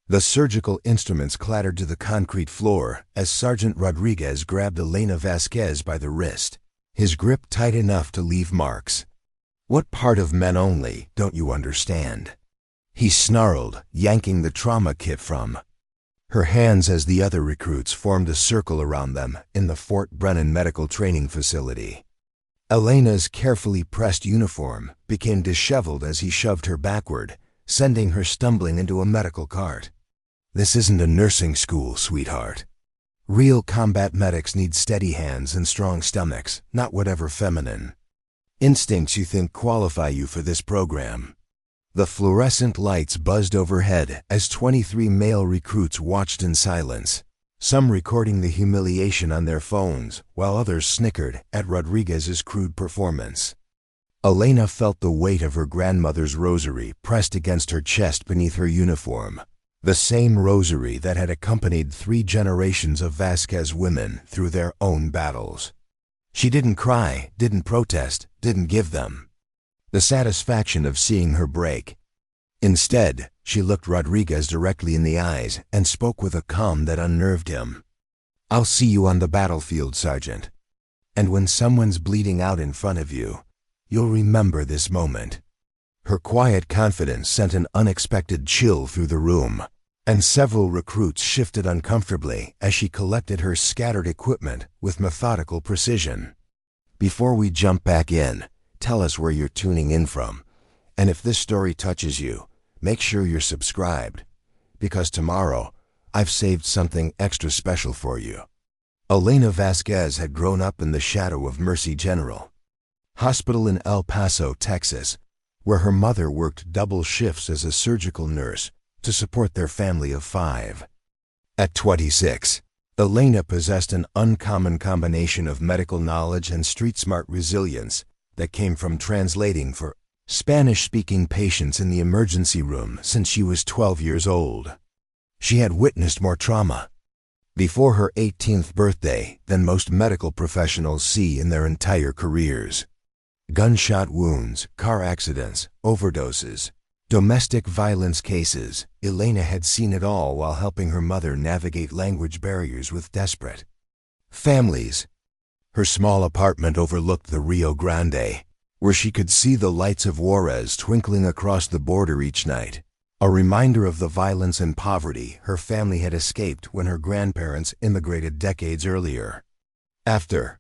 The surgical instruments clattered to the concrete floor as Sergeant Rodriguez grabbed Elena Vasquez by the wrist, his grip tight enough to leave marks. "What part of men only don't you understand?" he snarled, yanking the trauma kit from her hands as the other recruits formed a circle around them in the Fort Brennan medical training facility. Elena's carefully pressed uniform became disheveled as he shoved her backward, sending her stumbling into a medical cart. "This isn't a nursing school, sweetheart. Real combat medics need steady hands and strong stomachs, not whatever feminine instincts you think qualify you for this program." The fluorescent lights buzzed overhead as 23 male recruits watched in silence, some recording the humiliation on their phones while others snickered at Rodriguez's crude performance. Elena felt the weight of her grandmother's rosary pressed against her chest beneath her uniform, the same rosary that had accompanied 3 generations of Vasquez women through their own battles. She didn't cry, didn't protest, didn't give them the satisfaction of seeing her break. Instead, she looked Rodriguez directly in the eyes and spoke with a calm that unnerved him. "I'll see you on the battlefield, Sergeant. And when someone's bleeding out in front of you, you'll remember this moment." Her quiet confidence sent an unexpected chill through the room, and several recruits shifted uncomfortably as she collected her scattered equipment with methodical precision. "Before we jump back in, tell us where you're tuning in from, and if this story touches you, make sure you're subscribed, because tomorrow I've saved something extra special for you." Elena Vasquez had grown up in the shadow of Mercy General Hospital in El Paso, Texas, where her mother worked double shifts as a surgical nurse to support their family of 5. At 26, Elena possessed an uncommon combination of medical knowledge and street-smart resilience that came from translating for Spanish-speaking patients in the emergency room since she was 12 years old. She had witnessed more trauma before her 18th birthday than most medical professionals see in their entire careers. Gunshot wounds, car accidents, overdoses, domestic violence cases. Elena had seen it all while helping her mother navigate language barriers with desperate families. Her small apartment overlooked the Rio Grande, where she could see the lights of Juarez twinkling across the border each night, a reminder of the violence and poverty her family had escaped when her grandparents immigrated decades earlier. After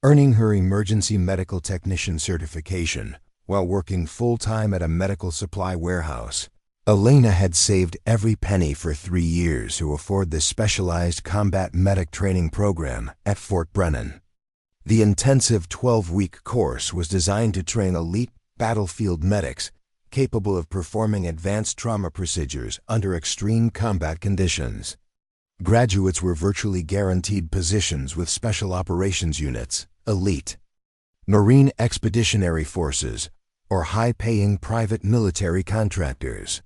earning her emergency medical technician certification while working full-time at a medical supply warehouse, Elena had saved every penny for 3 years to afford the specialized combat medic training program at Fort Brennan. The intensive 12-week course was designed to train elite battlefield medics capable of performing advanced trauma procedures under extreme combat conditions. Graduates were virtually guaranteed positions with Special Operations Units, elite Marine Expeditionary Forces, or high-paying private military contractors.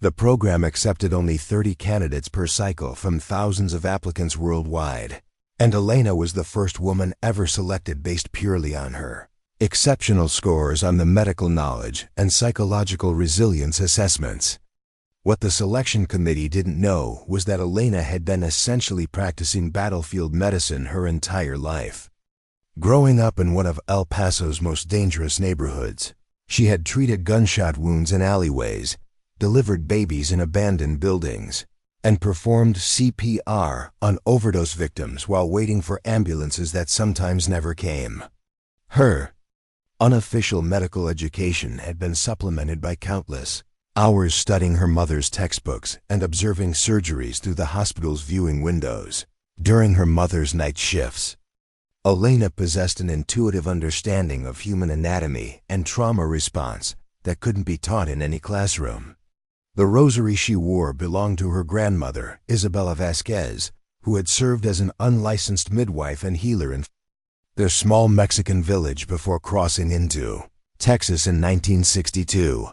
The program accepted only 30 candidates per cycle from thousands of applicants worldwide, and Elena was the first woman ever selected based purely on her exceptional scores on the medical knowledge and psychological resilience assessments. What the selection committee didn't know was that Elena had been essentially practicing battlefield medicine her entire life. Growing up in one of El Paso's most dangerous neighborhoods, she had treated gunshot wounds in alleyways, delivered babies in abandoned buildings, and performed CPR on overdose victims while waiting for ambulances that sometimes never came. Her unofficial medical education had been supplemented by countless hours studying her mother's textbooks and observing surgeries through the hospital's viewing windows. During her mother's night shifts, Elena possessed an intuitive understanding of human anatomy and trauma response that couldn't be taught in any classroom. The rosary she wore belonged to her grandmother, Elena Vasquez, who had served as an unlicensed midwife and healer in their small Mexican village before crossing into Texas in 1962.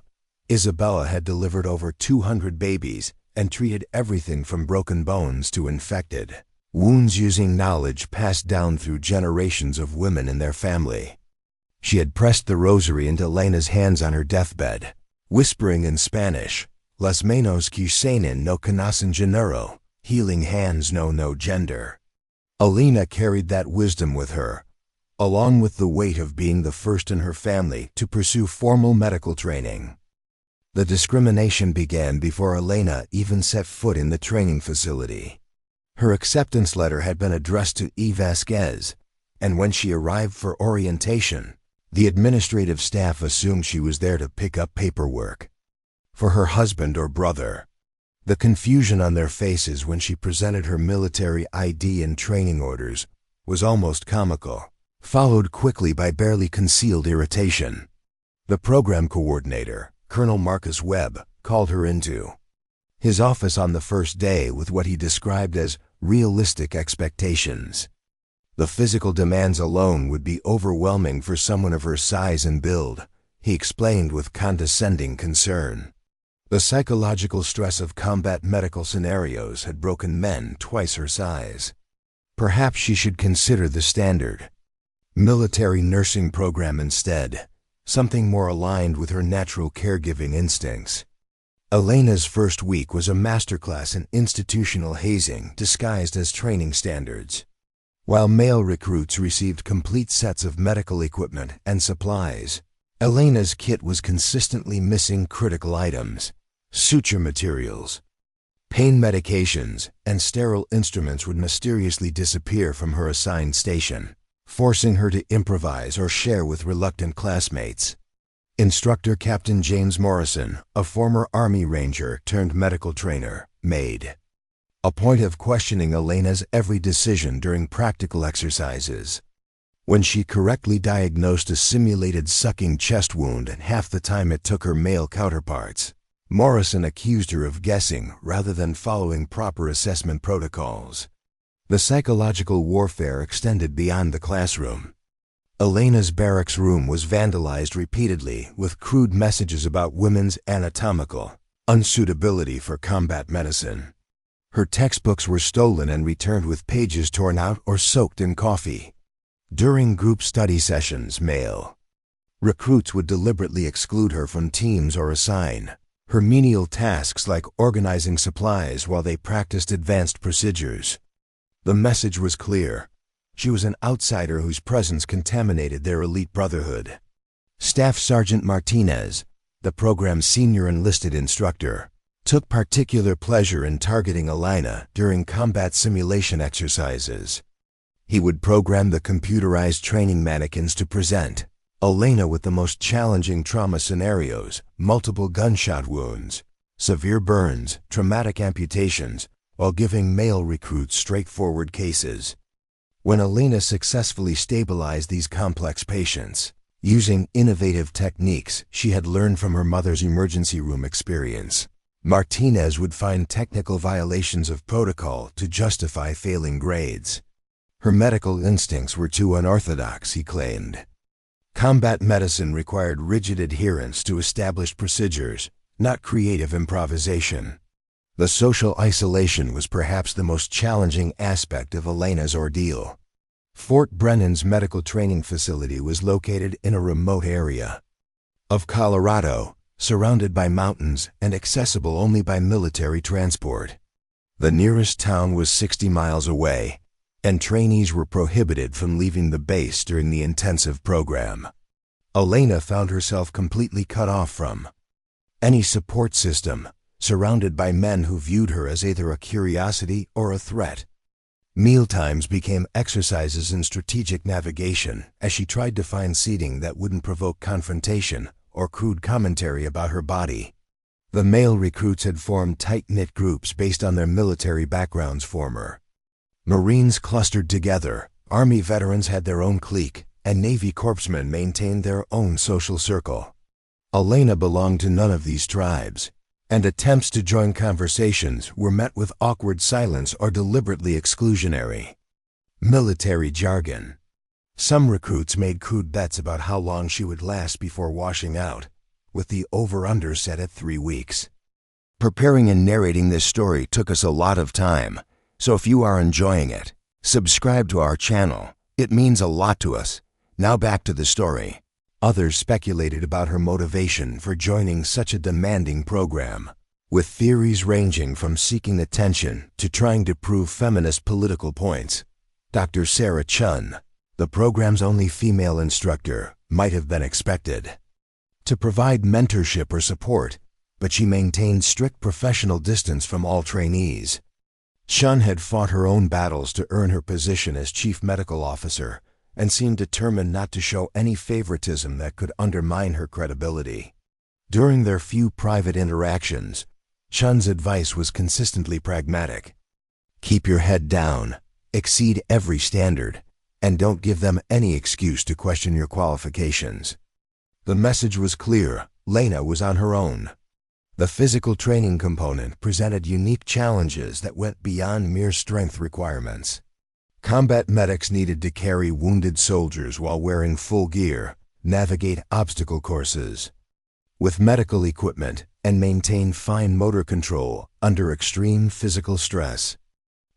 Isabella had delivered over 200 babies and treated everything from broken bones to infected wounds using knowledge passed down through generations of women in their family. She had pressed the rosary into Elena's hands on her deathbed, whispering in Spanish, Las manos que sanen no conocen género, healing hands know no gender. Elena carried that wisdom with her, along with the weight of being the first in her family to pursue formal medical training. The discrimination began before Elena even set foot in the training facility. Her acceptance letter had been addressed to E. Vasquez, and when she arrived for orientation, the administrative staff assumed she was there to pick up paperwork for her husband or brother. The confusion on their faces when she presented her military ID and training orders was almost comical, followed quickly by barely concealed irritation. The program coordinator, Colonel Marcus Webb, called her into his office on the first day with what he described as realistic expectations. The physical demands alone would be overwhelming for someone of her size and build, he explained with condescending concern. The psychological stress of combat medical scenarios had broken men twice her size. Perhaps she should consider the standard military nursing program instead, something more aligned with her natural caregiving instincts. Elena's first week was a masterclass in institutional hazing disguised as training standards. While male recruits received complete sets of medical equipment and supplies, Elena's kit was consistently missing critical items. Suture materials, pain medications, and sterile instruments would mysteriously disappear from her assigned station, forcing her to improvise or share with reluctant classmates. Instructor Captain James Morrison, a former Army Ranger turned medical trainer, made a point of questioning Elena's every decision during practical exercises. When she correctly diagnosed a simulated sucking chest wound half the time it took her male counterparts, Morrison accused her of guessing rather than following proper assessment protocols. The psychological warfare extended beyond the classroom. Elena's barracks room was vandalized repeatedly with crude messages about women's anatomical unsuitability for combat medicine. Her textbooks were stolen and returned with pages torn out or soaked in coffee. During group study sessions, male recruits would deliberately exclude her from teams or assign her menial tasks like organizing supplies while they practiced advanced procedures. The message was clear. She was an outsider whose presence contaminated their elite brotherhood. Staff Sergeant Martinez, the program's senior enlisted instructor, took particular pleasure in targeting Elena during combat simulation exercises. He would program the computerized training mannequins to present Elena with the most challenging trauma scenarios, multiple gunshot wounds, severe burns, traumatic amputations, while giving male recruits straightforward cases. When Elena successfully stabilized these complex patients, using innovative techniques she had learned from her mother's emergency room experience, Martinez would find technical violations of protocol to justify failing grades. Her medical instincts were too unorthodox, he claimed. Combat medicine required rigid adherence to established procedures, not creative improvisation. The social isolation was perhaps the most challenging aspect of Elena's ordeal. Fort Brennan's medical training facility was located in a remote area of Colorado, surrounded by mountains and accessible only by military transport. The nearest town was 60 miles away, and trainees were prohibited from leaving the base during the intensive program. Elena found herself completely cut off from any support system, surrounded by men who viewed her as either a curiosity or a threat. Mealtimes became exercises in strategic navigation as she tried to find seating that wouldn't provoke confrontation or crude commentary about her body. The male recruits had formed tight-knit groups based on their military backgrounds. Former Marines clustered together, Army veterans had their own clique, and Navy corpsmen maintained their own social circle. Elena belonged to none of these tribes, and attempts to join conversations were met with awkward silence or deliberately exclusionary military jargon. Some recruits made crude bets about how long she would last before washing out, with the over-under set at 3 weeks. Preparing and narrating this story took us a lot of time, so if you are enjoying it, subscribe to our channel. It means a lot to us. Now back to the story. Others speculated about her motivation for joining such a demanding program. with theories ranging from seeking attention to trying to prove feminist political points. Dr. Sarah Chun, the program's only female instructor, might have been expected to provide mentorship or support, but she maintained strict professional distance from all trainees. Chun had fought her own battles to earn her position as chief medical officer and seemed determined not to show any favoritism that could undermine her credibility. During their few private interactions, Chun's advice was consistently pragmatic. Keep your head down, exceed every standard, and don't give them any excuse to question your qualifications. The message was clear: Lena was on her own. The physical training component presented unique challenges that went beyond mere strength requirements. Combat medics needed to carry wounded soldiers while wearing full gear, navigate obstacle courses with medical equipment, and maintain fine motor control under extreme physical stress.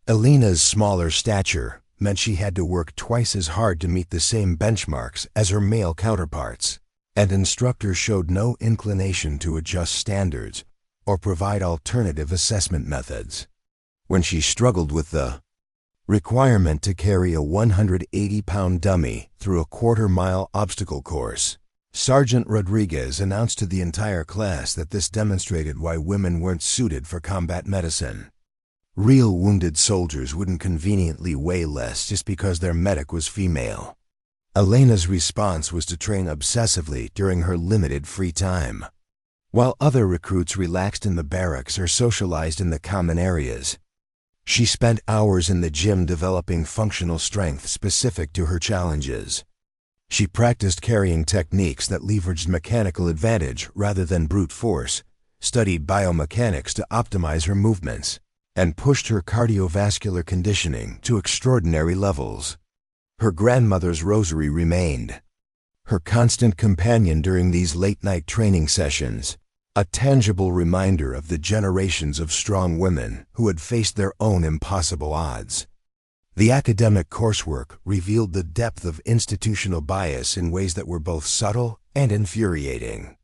Elena's smaller stature meant she had to work twice as hard to meet the same benchmarks as her male counterparts, and instructors showed no inclination to adjust standards or provide alternative assessment methods. When she struggled with the requirement to carry a 180-pound dummy through a quarter-mile obstacle course, Sergeant Rodriguez announced to the entire class that this demonstrated why women weren't suited for combat medicine. Real wounded soldiers wouldn't conveniently weigh less just because their medic was female. Elena's response was to train obsessively during her limited free time. While other recruits relaxed in the barracks or socialized in the common areas, she spent hours in the gym developing functional strength specific to her challenges. She practiced carrying techniques that leveraged mechanical advantage rather than brute force, studied biomechanics to optimize her movements, and pushed her cardiovascular conditioning to extraordinary levels. Her grandmother's rosary remained her constant companion during these late-night training sessions, a tangible reminder of the generations of strong women who had faced their own impossible odds. The academic coursework revealed the depth of institutional bias in ways that were both subtle and infuriating.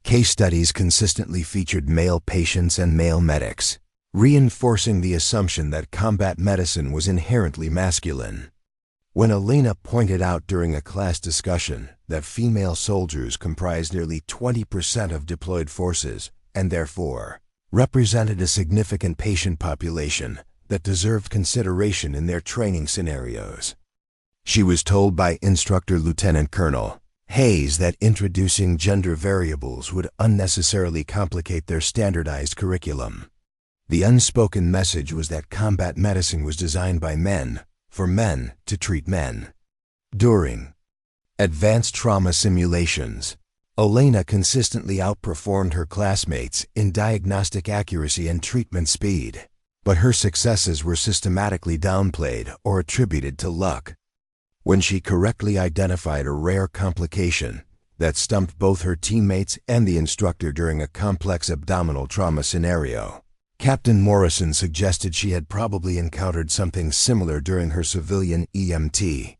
Case studies consistently featured male patients and male medics, reinforcing the assumption that combat medicine was inherently masculine. When Elena pointed out during a class discussion that female soldiers comprised nearly 20% of deployed forces and therefore represented a significant patient population that deserved consideration in their training scenarios, she was told by instructor Lieutenant Colonel Hayes that introducing gender variables would unnecessarily complicate their standardized curriculum. The unspoken message was that combat medicine was designed by men for men to treat men. During advanced trauma simulations, Elena consistently outperformed her classmates in diagnostic accuracy and treatment speed, but her successes were systematically downplayed or attributed to luck. When she correctly identified a rare complication that stumped both her teammates and the instructor during a complex abdominal trauma scenario, Captain Morrison suggested she had probably encountered something similar during her civilian EMT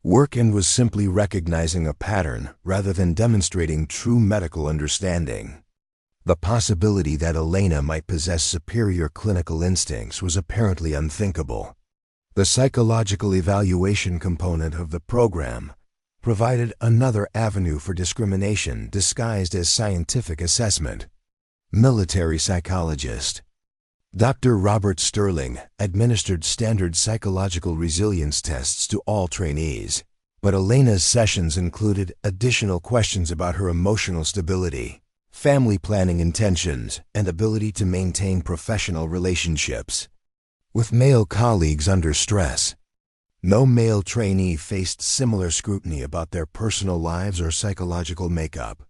work and was simply recognizing a pattern rather than demonstrating true medical understanding. The possibility that Elena might possess superior clinical instincts was apparently unthinkable. The psychological evaluation component of the program provided another avenue for discrimination disguised as scientific assessment. Military psychologist Dr. Robert Sterling administered standard psychological resilience tests to all trainees, but Elena's sessions included additional questions about her emotional stability, family planning intentions, and ability to maintain professional relationships with male colleagues under stress. No male trainee faced similar scrutiny about their personal lives or psychological makeup.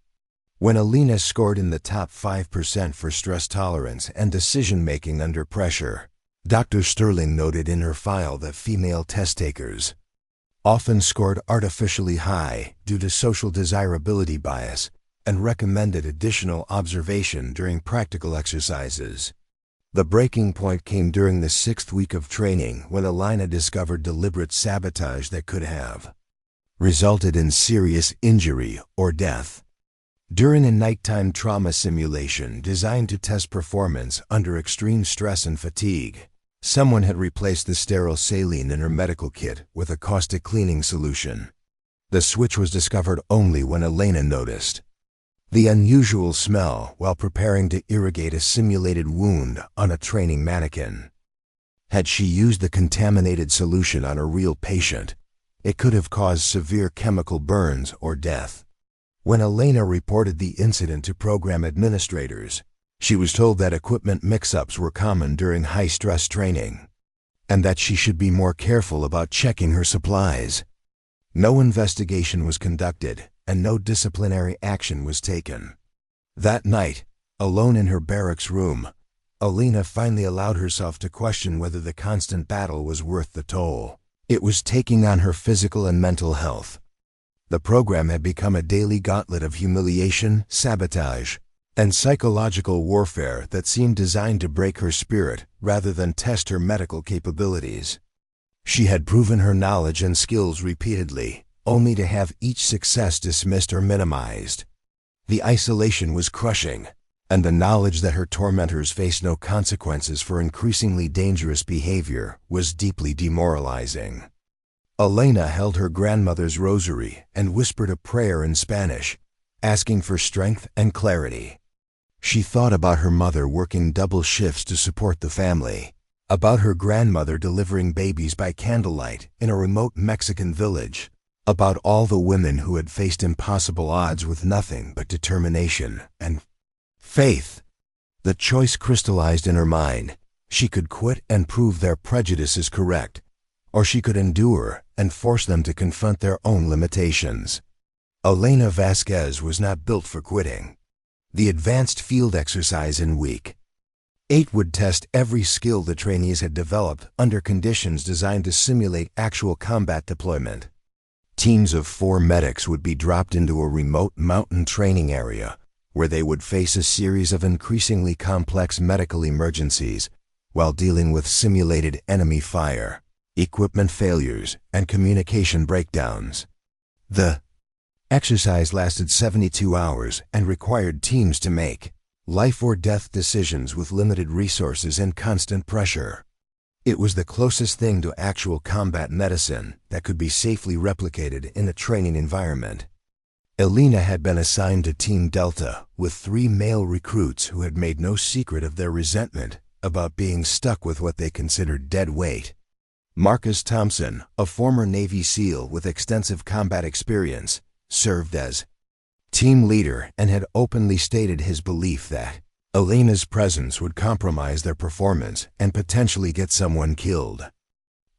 When Elena scored in the top 5% for stress tolerance and decision-making under pressure, Dr. Sterling noted in her file that female test takers often scored artificially high due to social desirability bias and recommended additional observation during practical exercises. The breaking point came during the 6th week of training when Elena discovered deliberate sabotage that could have resulted in serious injury or death. During a nighttime trauma simulation designed to test performance under extreme stress and fatigue, someone had replaced the sterile saline in her medical kit with a caustic cleaning solution. The switch was discovered only when Elena noticed the unusual smell while preparing to irrigate a simulated wound on a training mannequin. Had she used the contaminated solution on a real patient, it could have caused severe chemical burns or death. When Elena reported the incident to program administrators, she was told that equipment mix-ups were common during high-stress training, and that she should be more careful about checking her supplies. No investigation was conducted, and no disciplinary action was taken. That night, alone in her barracks room, Elena finally allowed herself to question whether the constant battle was worth the toll it was taking on her physical and mental health. The program had become a daily gauntlet of humiliation, sabotage, and psychological warfare that seemed designed to break her spirit rather than test her medical capabilities. She had proven her knowledge and skills repeatedly, only to have each success dismissed or minimized. The isolation was crushing, and the knowledge that her tormentors faced no consequences for increasingly dangerous behavior was deeply demoralizing. Elena held her grandmother's rosary and whispered a prayer in Spanish, asking for strength and clarity. She thought about her mother working double shifts to support the family, about her grandmother delivering babies by candlelight in a remote Mexican village, about all the women who had faced impossible odds with nothing but determination and faith. The choice crystallized in her mind. She could quit and prove their prejudices correct, or she could endure and force them to confront their own limitations. Elena Vasquez was not built for quitting. The advanced field exercise in Week 8 would test every skill the trainees had developed under conditions designed to simulate actual combat deployment. Teams of 4 medics would be dropped into a remote mountain training area where they would face a series of increasingly complex medical emergencies while dealing with simulated enemy fire, equipment failures, and communication breakdowns. The exercise lasted 72 hours and required teams to make life or death decisions with limited resources and constant pressure. It was the closest thing to actual combat medicine that could be safely replicated in a training environment. Elena had been assigned to Team Delta with 3 male recruits who had made no secret of their resentment about being stuck with what they considered dead weight. Marcus Thompson, a former Navy SEAL with extensive combat experience, served as team leader and had openly stated his belief that Elena's presence would compromise their performance and potentially get someone killed.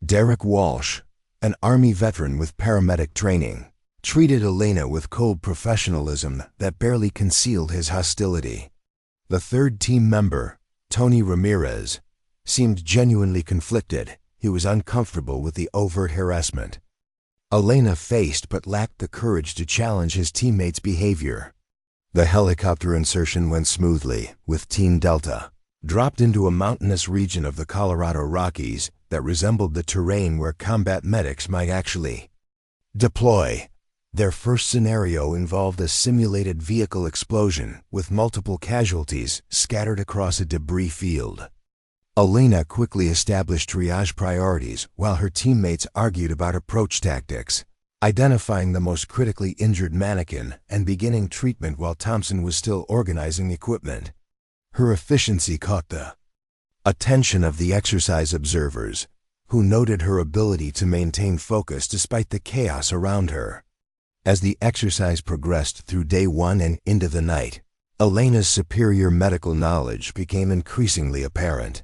Derek Walsh, an Army veteran with paramedic training, treated Elena with cold professionalism that barely concealed his hostility. The third team member, Tony Ramirez, seemed genuinely conflicted. He was uncomfortable with the overt harassment Elena faced but lacked the courage to challenge his teammates' behavior. The helicopter insertion went smoothly, with Team Delta dropped into a mountainous region of the Colorado Rockies that resembled the terrain where combat medics might actually deploy. Their first scenario involved a simulated vehicle explosion with multiple casualties scattered across a debris field. Elena quickly established triage priorities while her teammates argued about approach tactics, identifying the most critically injured mannequin and beginning treatment while Thompson was still organizing equipment. Her efficiency caught the attention of the exercise observers, who noted her ability to maintain focus despite the chaos around her. As the exercise progressed through day 1 and into the night, Elena's superior medical knowledge became increasingly apparent.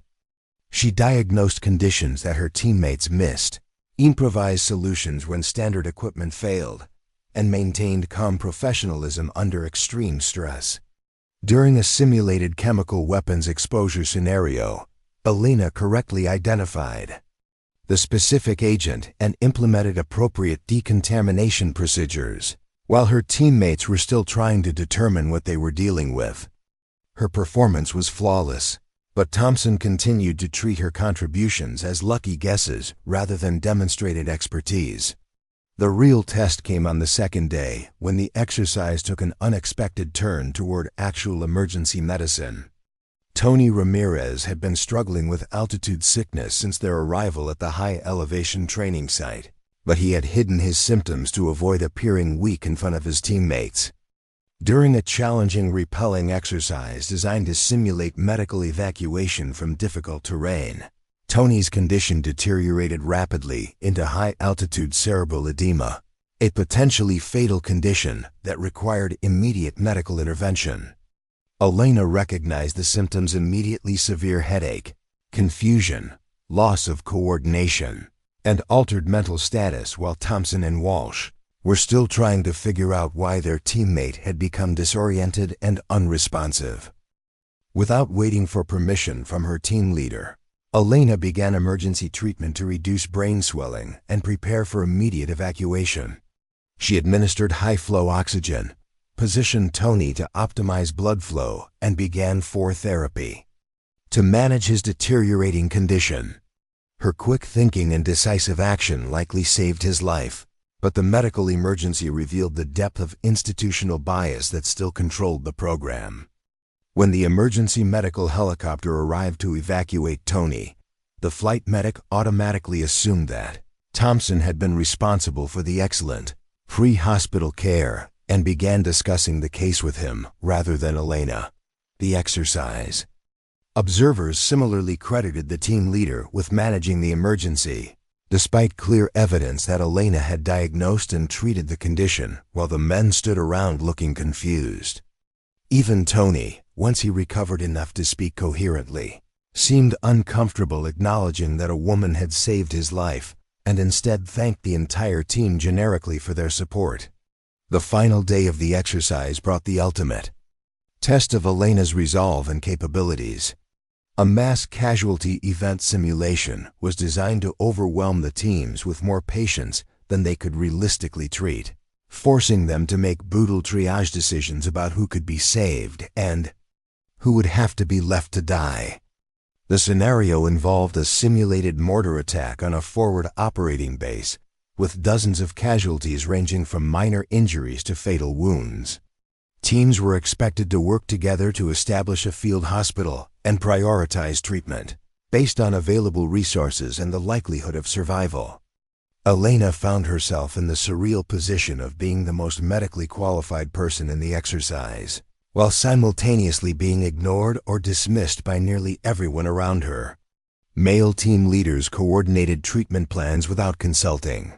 She diagnosed conditions that her teammates missed, improvised solutions when standard equipment failed, and maintained calm professionalism under extreme stress. During a simulated chemical weapons exposure scenario, Elena correctly identified the specific agent and implemented appropriate decontamination procedures, while her teammates were still trying to determine what they were dealing with. Her performance was flawless, but Thompson continued to treat her contributions as lucky guesses rather than demonstrated expertise. The real test came on the second day, when the exercise took an unexpected turn toward actual emergency medicine. Tony Ramirez had been struggling with altitude sickness since their arrival at the high-elevation training site, but he had hidden his symptoms to avoid appearing weak in front of his teammates. During a challenging rappelling exercise designed to simulate medical evacuation from difficult terrain, Tony's condition deteriorated rapidly into high-altitude cerebral edema, a potentially fatal condition that required immediate medical intervention. Elena recognized the symptoms immediately: severe headache, confusion, loss of coordination, and altered mental status, while Thompson and Walsh were still trying to figure out why their teammate had become disoriented and unresponsive. Without waiting for permission from her team leader, Elena began emergency treatment to reduce brain swelling and prepare for immediate evacuation. She administered high-flow oxygen, positioned Tony to optimize blood flow, and began therapy to manage his deteriorating condition. Her quick thinking and decisive action likely saved his life, but the medical emergency revealed the depth of institutional bias that still controlled the program. When the emergency medical helicopter arrived to evacuate Tony, the flight medic automatically assumed that Thompson had been responsible for the excellent pre-hospital care and began discussing the case with him rather than Elena. The exercise. Observers similarly credited the team leader with managing the emergency, despite clear evidence that Elena had diagnosed and treated the condition, while the men stood around looking confused. Even Tony, once he recovered enough to speak coherently, seemed uncomfortable acknowledging that a woman had saved his life, and instead thanked the entire team generically for their support. The final day of the exercise brought the ultimate test of Elena's resolve and capabilities. A mass casualty event simulation was designed to overwhelm the teams with more patients than they could realistically treat, forcing them to make brutal triage decisions about who could be saved and who would have to be left to die. The scenario involved a simulated mortar attack on a forward operating base, with dozens of casualties ranging from minor injuries to fatal wounds. Teams were expected to work together to establish a field hospital and prioritize treatment based on available resources and the likelihood of survival. Elena found herself in the surreal position of being the most medically qualified person in the exercise, while simultaneously being ignored or dismissed by nearly everyone around her. Male team leaders coordinated treatment plans without consulting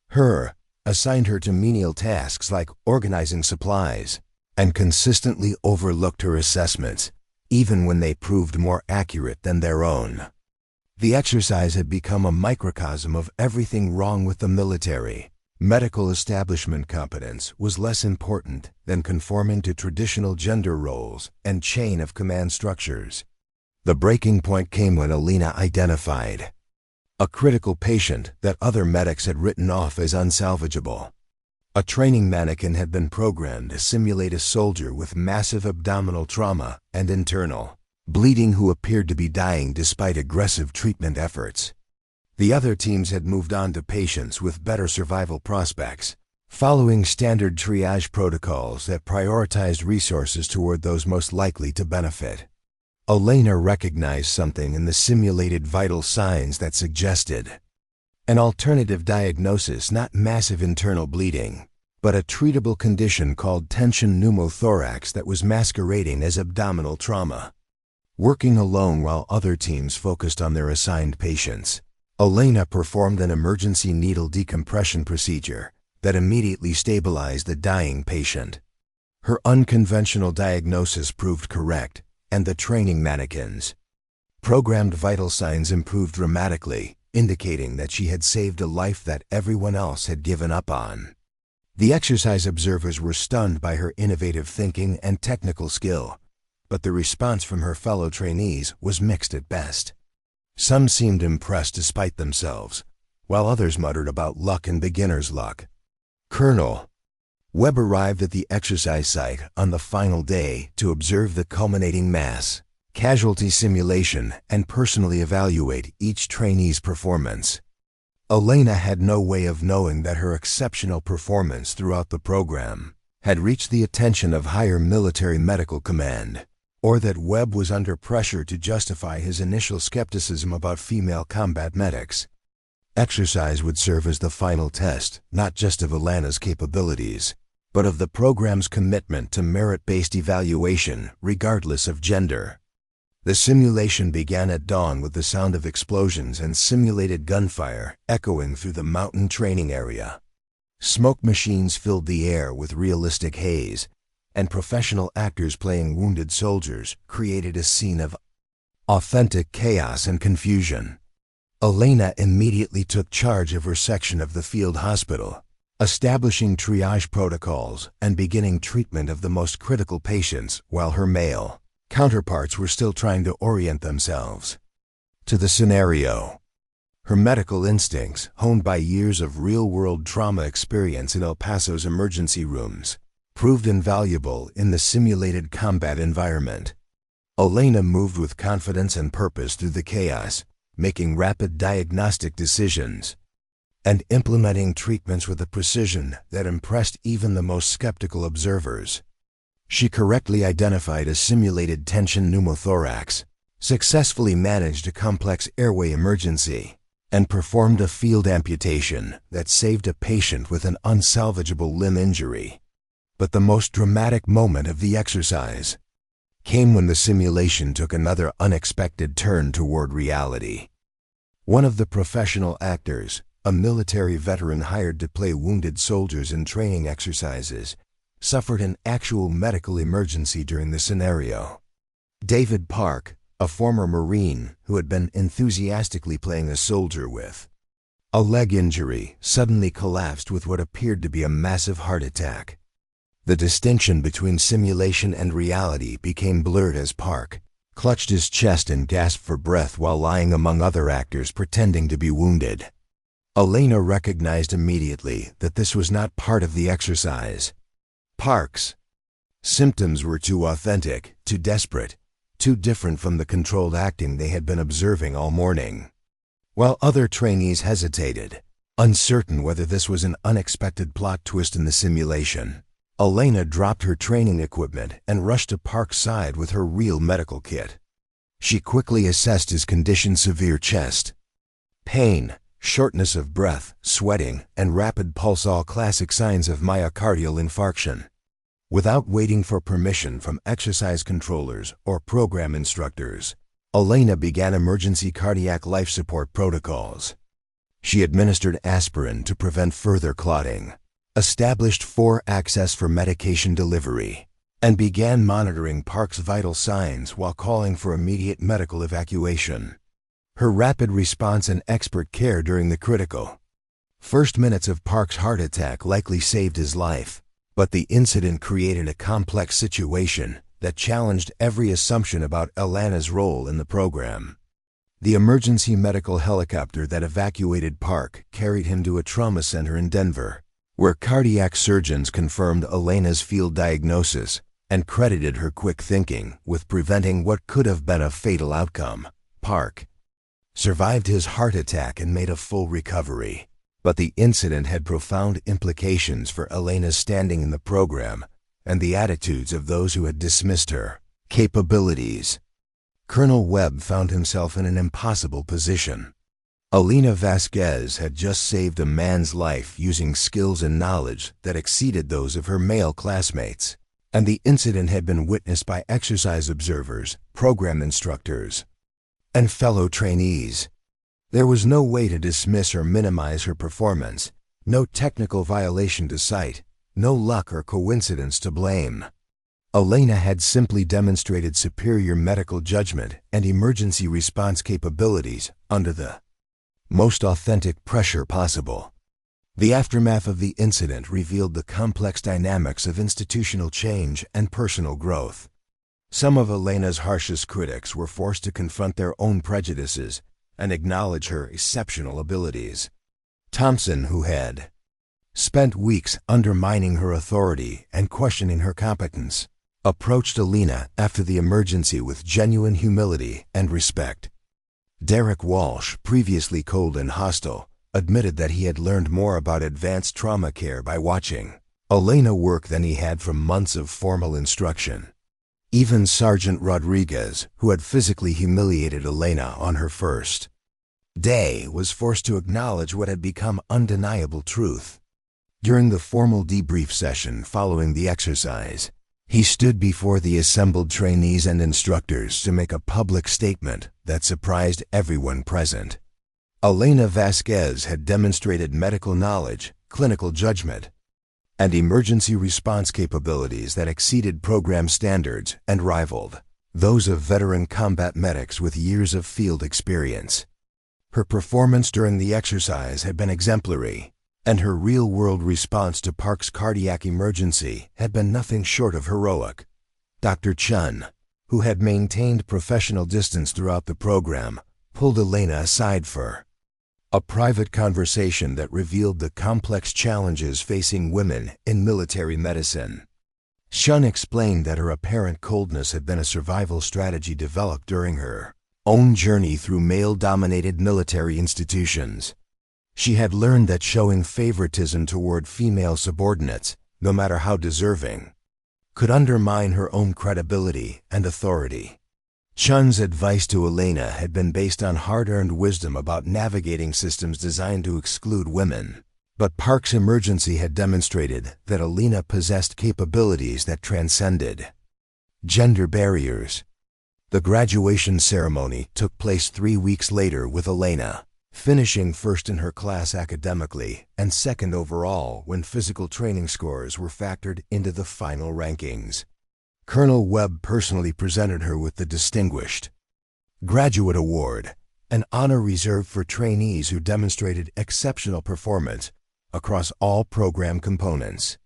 her, assigned her to menial tasks like organizing supplies, and consistently overlooked her assessments, even when they proved more accurate than their own. The exercise had become a microcosm of everything wrong with the military. Medical establishment competence was less important than conforming to traditional gender roles and chain of command structures. The breaking point came when Elena identified a critical patient that other medics had written off as unsalvageable. A training mannequin had been programmed to simulate a soldier with massive abdominal trauma and internal bleeding who appeared to be dying despite aggressive treatment efforts. The other teams had moved on to patients with better survival prospects, following standard triage protocols that prioritized resources toward those most likely to benefit. Elena recognized something in the simulated vital signs that suggested an alternative diagnosis: not massive internal bleeding, but a treatable condition called tension pneumothorax that was masquerading as abdominal trauma. Working alone while other teams focused on their assigned patients, Elena performed an emergency needle decompression procedure that immediately stabilized the dying patient. Her unconventional diagnosis proved correct, and the training mannequins' programmed vital signs improved dramatically, indicating that she had saved a life that everyone else had given up on. The exercise observers were stunned by her innovative thinking and technical skill, but the response from her fellow trainees was mixed at best. Some seemed impressed despite themselves, while others muttered about luck and beginner's luck. Colonel Webb arrived at the exercise site on the final day to observe the culminating mass casualty simulation and personally evaluate each trainee's performance. Elena had no way of knowing that her exceptional performance throughout the program had reached the attention of higher military medical command, or that Webb was under pressure to justify his initial skepticism about female combat medics. Exercise would serve as the final test, not just of Elena's capabilities, but of the program's commitment to merit-based evaluation, regardless of gender. The simulation began at dawn with the sound of explosions and simulated gunfire echoing through the mountain training area. Smoke machines filled the air with realistic haze, and professional actors playing wounded soldiers created a scene of authentic chaos and confusion. Elena immediately took charge of her section of the field hospital, establishing triage protocols and beginning treatment of the most critical patients while her male counterparts were still trying to orient themselves to the scenario. Her medical instincts, honed by years of real-world trauma experience in El Paso's emergency rooms, proved invaluable in the simulated combat environment. Elena moved with confidence and purpose through the chaos, making rapid diagnostic decisions and implementing treatments with a precision that impressed even the most skeptical observers. She correctly identified a simulated tension pneumothorax, successfully managed a complex airway emergency, and performed a field amputation that saved a patient with an unsalvageable limb injury. But the most dramatic moment of the exercise came when the simulation took another unexpected turn toward reality. One of the professional actors, a military veteran hired to play wounded soldiers in training exercises, suffered an actual medical emergency during the scenario. David Park, a former Marine who had been enthusiastically playing a soldier with a leg injury, suddenly collapsed with what appeared to be a massive heart attack. The distinction between simulation and reality became blurred as Park clutched his chest and gasped for breath while lying among other actors pretending to be wounded. Elena recognized immediately that this was not part of the exercise. Park's symptoms were too authentic, too desperate, too different from the controlled acting they had been observing all morning. While other trainees hesitated, uncertain whether this was an unexpected plot twist in the simulation, Elena dropped her training equipment and rushed to Park's side with her real medical kit. She quickly assessed his condition: severe chest pain, shortness of breath, sweating, and rapid pulse, all classic signs of myocardial infarction. Without waiting for permission from exercise controllers or program instructors, Elena began emergency cardiac life support protocols. She administered aspirin to prevent further clotting, established 4 access for medication delivery, and began monitoring Park's vital signs while calling for immediate medical evacuation. Her rapid response and expert care during the critical first minutes of Park's heart attack likely saved his life, but the incident created a complex situation that challenged every assumption about Elena's role in the program. The emergency medical helicopter that evacuated Park carried him to a trauma center in Denver, where cardiac surgeons confirmed Elena's field diagnosis and credited her quick thinking with preventing what could have been a fatal outcome. Park survived his heart attack and made a full recovery, but the incident had profound implications for Elena's standing in the program and the attitudes of those who had dismissed her capabilities. Colonel Webb found himself in an impossible position. Elena Vasquez had just saved a man's life using skills and knowledge that exceeded those of her male classmates, and the incident had been witnessed by exercise observers, program instructors, and fellow trainees. There was no way to dismiss or minimize her performance, no technical violation to cite, no luck or coincidence to blame. Elena had simply demonstrated superior medical judgment and emergency response capabilities under the most authentic pressure possible. The aftermath of the incident revealed the complex dynamics of institutional change and personal growth. Some of Elena's harshest critics were forced to confront their own prejudices and acknowledge her exceptional abilities. Thompson, who had spent weeks undermining her authority and questioning her competence, approached Elena after the emergency with genuine humility and respect. Derek Walsh, previously cold and hostile, admitted that he had learned more about advanced trauma care by watching Elena work than he had from months of formal instruction. Even Sergeant Rodriguez, who had physically humiliated Elena on her first day, was forced to acknowledge what had become undeniable truth. During the formal debrief session following the exercise, he stood before the assembled trainees and instructors to make a public statement that surprised everyone present. Elena Vasquez had demonstrated medical knowledge, clinical judgment, and emergency response capabilities that exceeded program standards and rivaled those of veteran combat medics with years of field experience. Her performance during the exercise had been exemplary, and her real-world response to Park's cardiac emergency had been nothing short of heroic. Dr. Chun, who had maintained professional distance throughout the program, pulled Elena aside for a private conversation that revealed the complex challenges facing women in military medicine. Chun explained that her apparent coldness had been a survival strategy developed during her own journey through male-dominated military institutions. She had learned that showing favoritism toward female subordinates, no matter how deserving, could undermine her own credibility and authority. Chun's advice to Elena had been based on hard-earned wisdom about navigating systems designed to exclude women. But Park's emergency had demonstrated that Elena possessed capabilities that transcended gender barriers. The graduation ceremony took place 3 weeks later, with Elena finishing first in her class academically and second overall when physical training scores were factored into the final rankings. Colonel Webb personally presented her with the Distinguished Graduate Award, an honor reserved for trainees who demonstrated exceptional performance across all program components.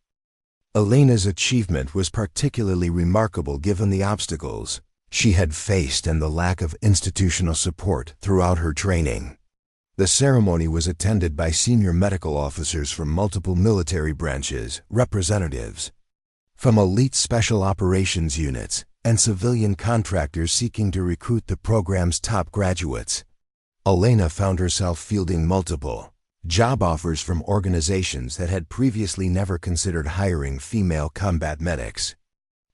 Elena's achievement was particularly remarkable given the obstacles she had faced and the lack of institutional support throughout her training. The ceremony was attended by senior medical officers from multiple military branches, representatives from elite special operations units, and civilian contractors seeking to recruit the program's top graduates. Elena found herself fielding multiple job offers from organizations that had previously never considered hiring female combat medics.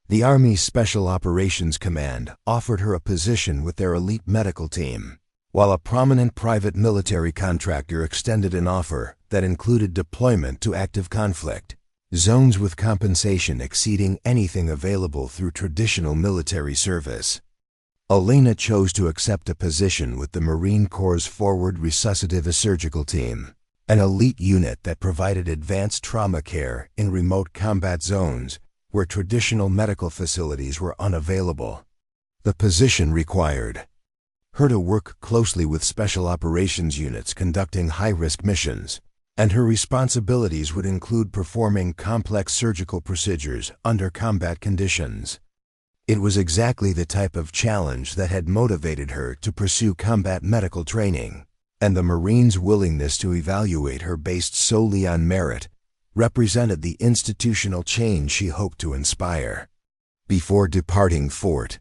The Army's Special Operations Command offered her a position with their elite medical team, while a prominent private military contractor extended an offer that included deployment to active conflict zones with compensation exceeding anything available through traditional military service. Elena chose to accept a position with the Marine Corps' Forward Resuscitative Surgical Team, an elite unit that provided advanced trauma care in remote combat zones where traditional medical facilities were unavailable. The position required her to work closely with special operations units conducting high-risk missions, and her responsibilities would include performing complex surgical procedures under combat conditions. It was exactly the type of challenge that had motivated her to pursue combat medical training, and the Marines' willingness to evaluate her based solely on merit represented the institutional change she hoped to inspire. Before departing Fort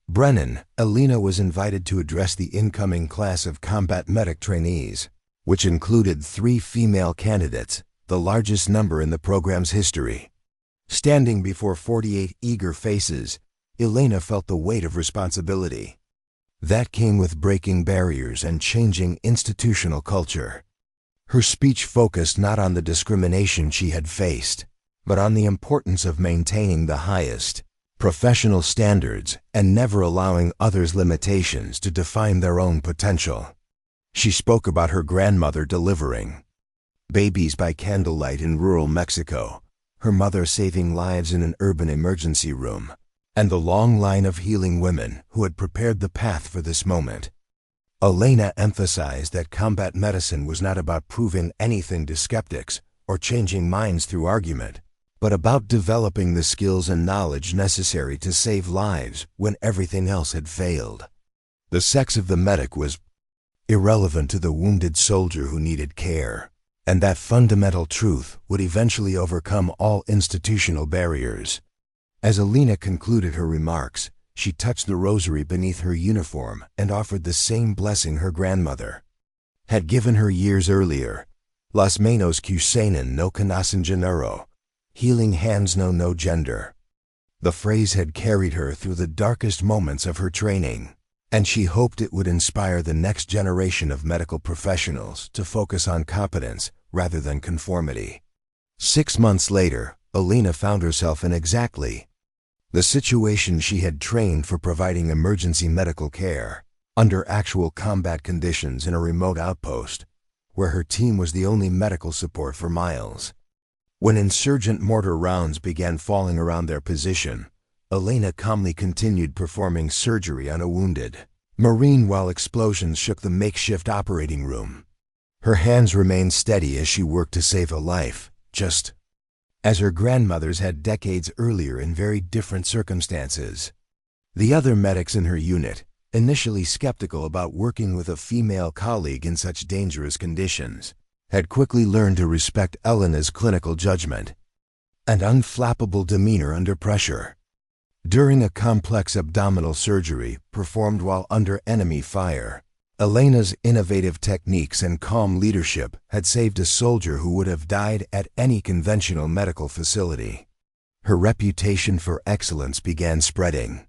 Brennan, Elena was invited to address the incoming class of combat medic trainees, which included 3 female candidates, the largest number in the program's history. Standing before 48 eager faces, Elena felt the weight of responsibility. That came with breaking barriers and changing institutional culture. Her speech focused not on the discrimination she had faced, but on the importance of maintaining the highest professional standards and never allowing others' limitations to define their own potential. She spoke about her grandmother delivering babies by candlelight in rural Mexico, her mother saving lives in an urban emergency room, and the long line of healing women who had prepared the path for this moment. Elena emphasized that combat medicine was not about proving anything to skeptics or changing minds through argument, but about developing the skills and knowledge necessary to save lives when everything else had failed. The sex of the medic was irrelevant to the wounded soldier who needed care, and that fundamental truth would eventually overcome all institutional barriers. As Elena concluded her remarks, she touched the rosary beneath her uniform and offered the same blessing her grandmother had given her years earlier. Las manos cusanan no conocen género. Healing hands know no gender. The phrase had carried her through the darkest moments of her training, and she hoped it would inspire the next generation of medical professionals to focus on competence rather than conformity. 6 months later, Elena found herself in exactly the situation she had trained for, providing emergency medical care under actual combat conditions in a remote outpost, where her team was the only medical support for miles. When insurgent mortar rounds began falling around their position, Elena calmly continued performing surgery on a wounded Marine while explosions shook the makeshift operating room. Her hands remained steady as she worked to save a life, just as her grandmother's had decades earlier in very different circumstances. The other medics in her unit, initially skeptical about working with a female colleague in such dangerous conditions, had quickly learned to respect Elena's clinical judgment and unflappable demeanor under pressure. During a complex abdominal surgery performed while under enemy fire, Elena's innovative techniques and calm leadership had saved a soldier who would have died at any conventional medical facility. Her reputation for excellence began spreading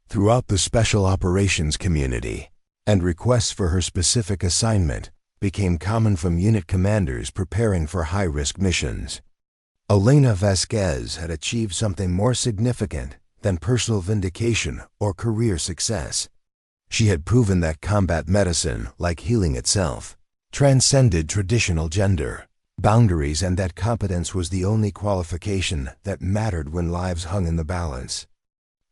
throughout the special operations community, and requests for her specific assignment became common from unit commanders preparing for high-risk missions. Elena Vasquez had achieved something more significant than personal vindication or career success. She had proven that combat medicine, like healing itself, transcended traditional gender boundaries, and that competence was the only qualification that mattered when lives hung in the balance.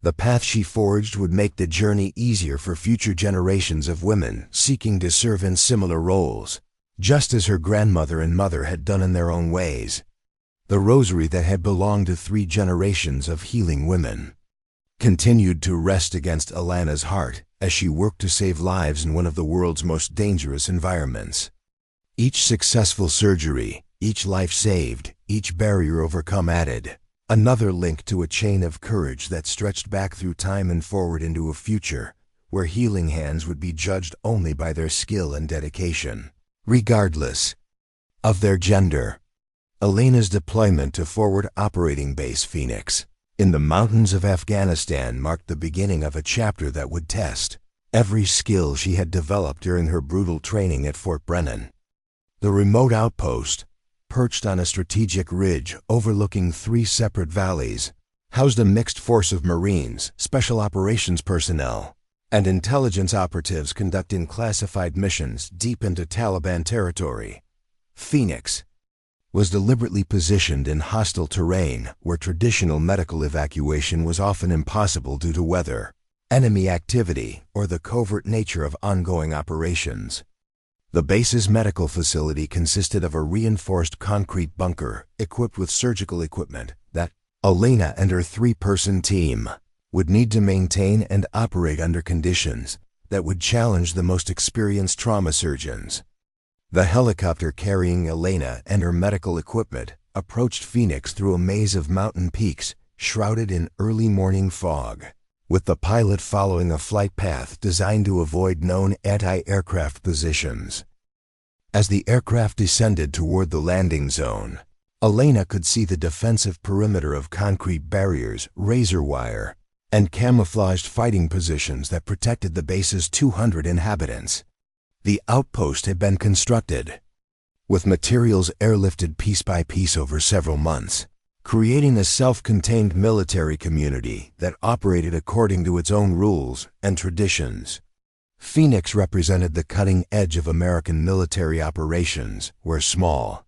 The path she forged would make the journey easier for future generations of women seeking to serve in similar roles, just as her grandmother and mother had done in their own ways. The rosary that had belonged to 3 generations of healing women continued to rest against Elena's heart as she worked to save lives in one of the world's most dangerous environments. Each successful surgery, each life saved, each barrier overcome added another link to a chain of courage that stretched back through time and forward into a future where healing hands would be judged only by their skill and dedication, regardless of their gender. Elena's deployment to Forward Operating Base Phoenix in the mountains of Afghanistan marked the beginning of a chapter that would test every skill she had developed during her brutal training at Fort Brennan. The remote outpost, perched on a strategic ridge overlooking 3 separate valleys, housed a mixed force of Marines, special operations personnel, and intelligence operatives conducting classified missions deep into Taliban territory. Phoenix was deliberately positioned in hostile terrain where traditional medical evacuation was often impossible due to weather, enemy activity, or the covert nature of ongoing operations. The base's medical facility consisted of a reinforced concrete bunker equipped with surgical equipment that Elena and her 3-person team would need to maintain and operate under conditions that would challenge the most experienced trauma surgeons. The helicopter carrying Elena and her medical equipment approached Phoenix through a maze of mountain peaks shrouded in early morning fog, with the pilot following a flight path designed to avoid known anti-aircraft positions. As the aircraft descended toward the landing zone, Elena could see the defensive perimeter of concrete barriers, razor wire, and camouflaged fighting positions that protected the base's 200 inhabitants. The outpost had been constructed with materials airlifted piece by piece over several months, creating a self-contained military community that operated according to its own rules and traditions. Phoenix represented the cutting edge of American military operations, where small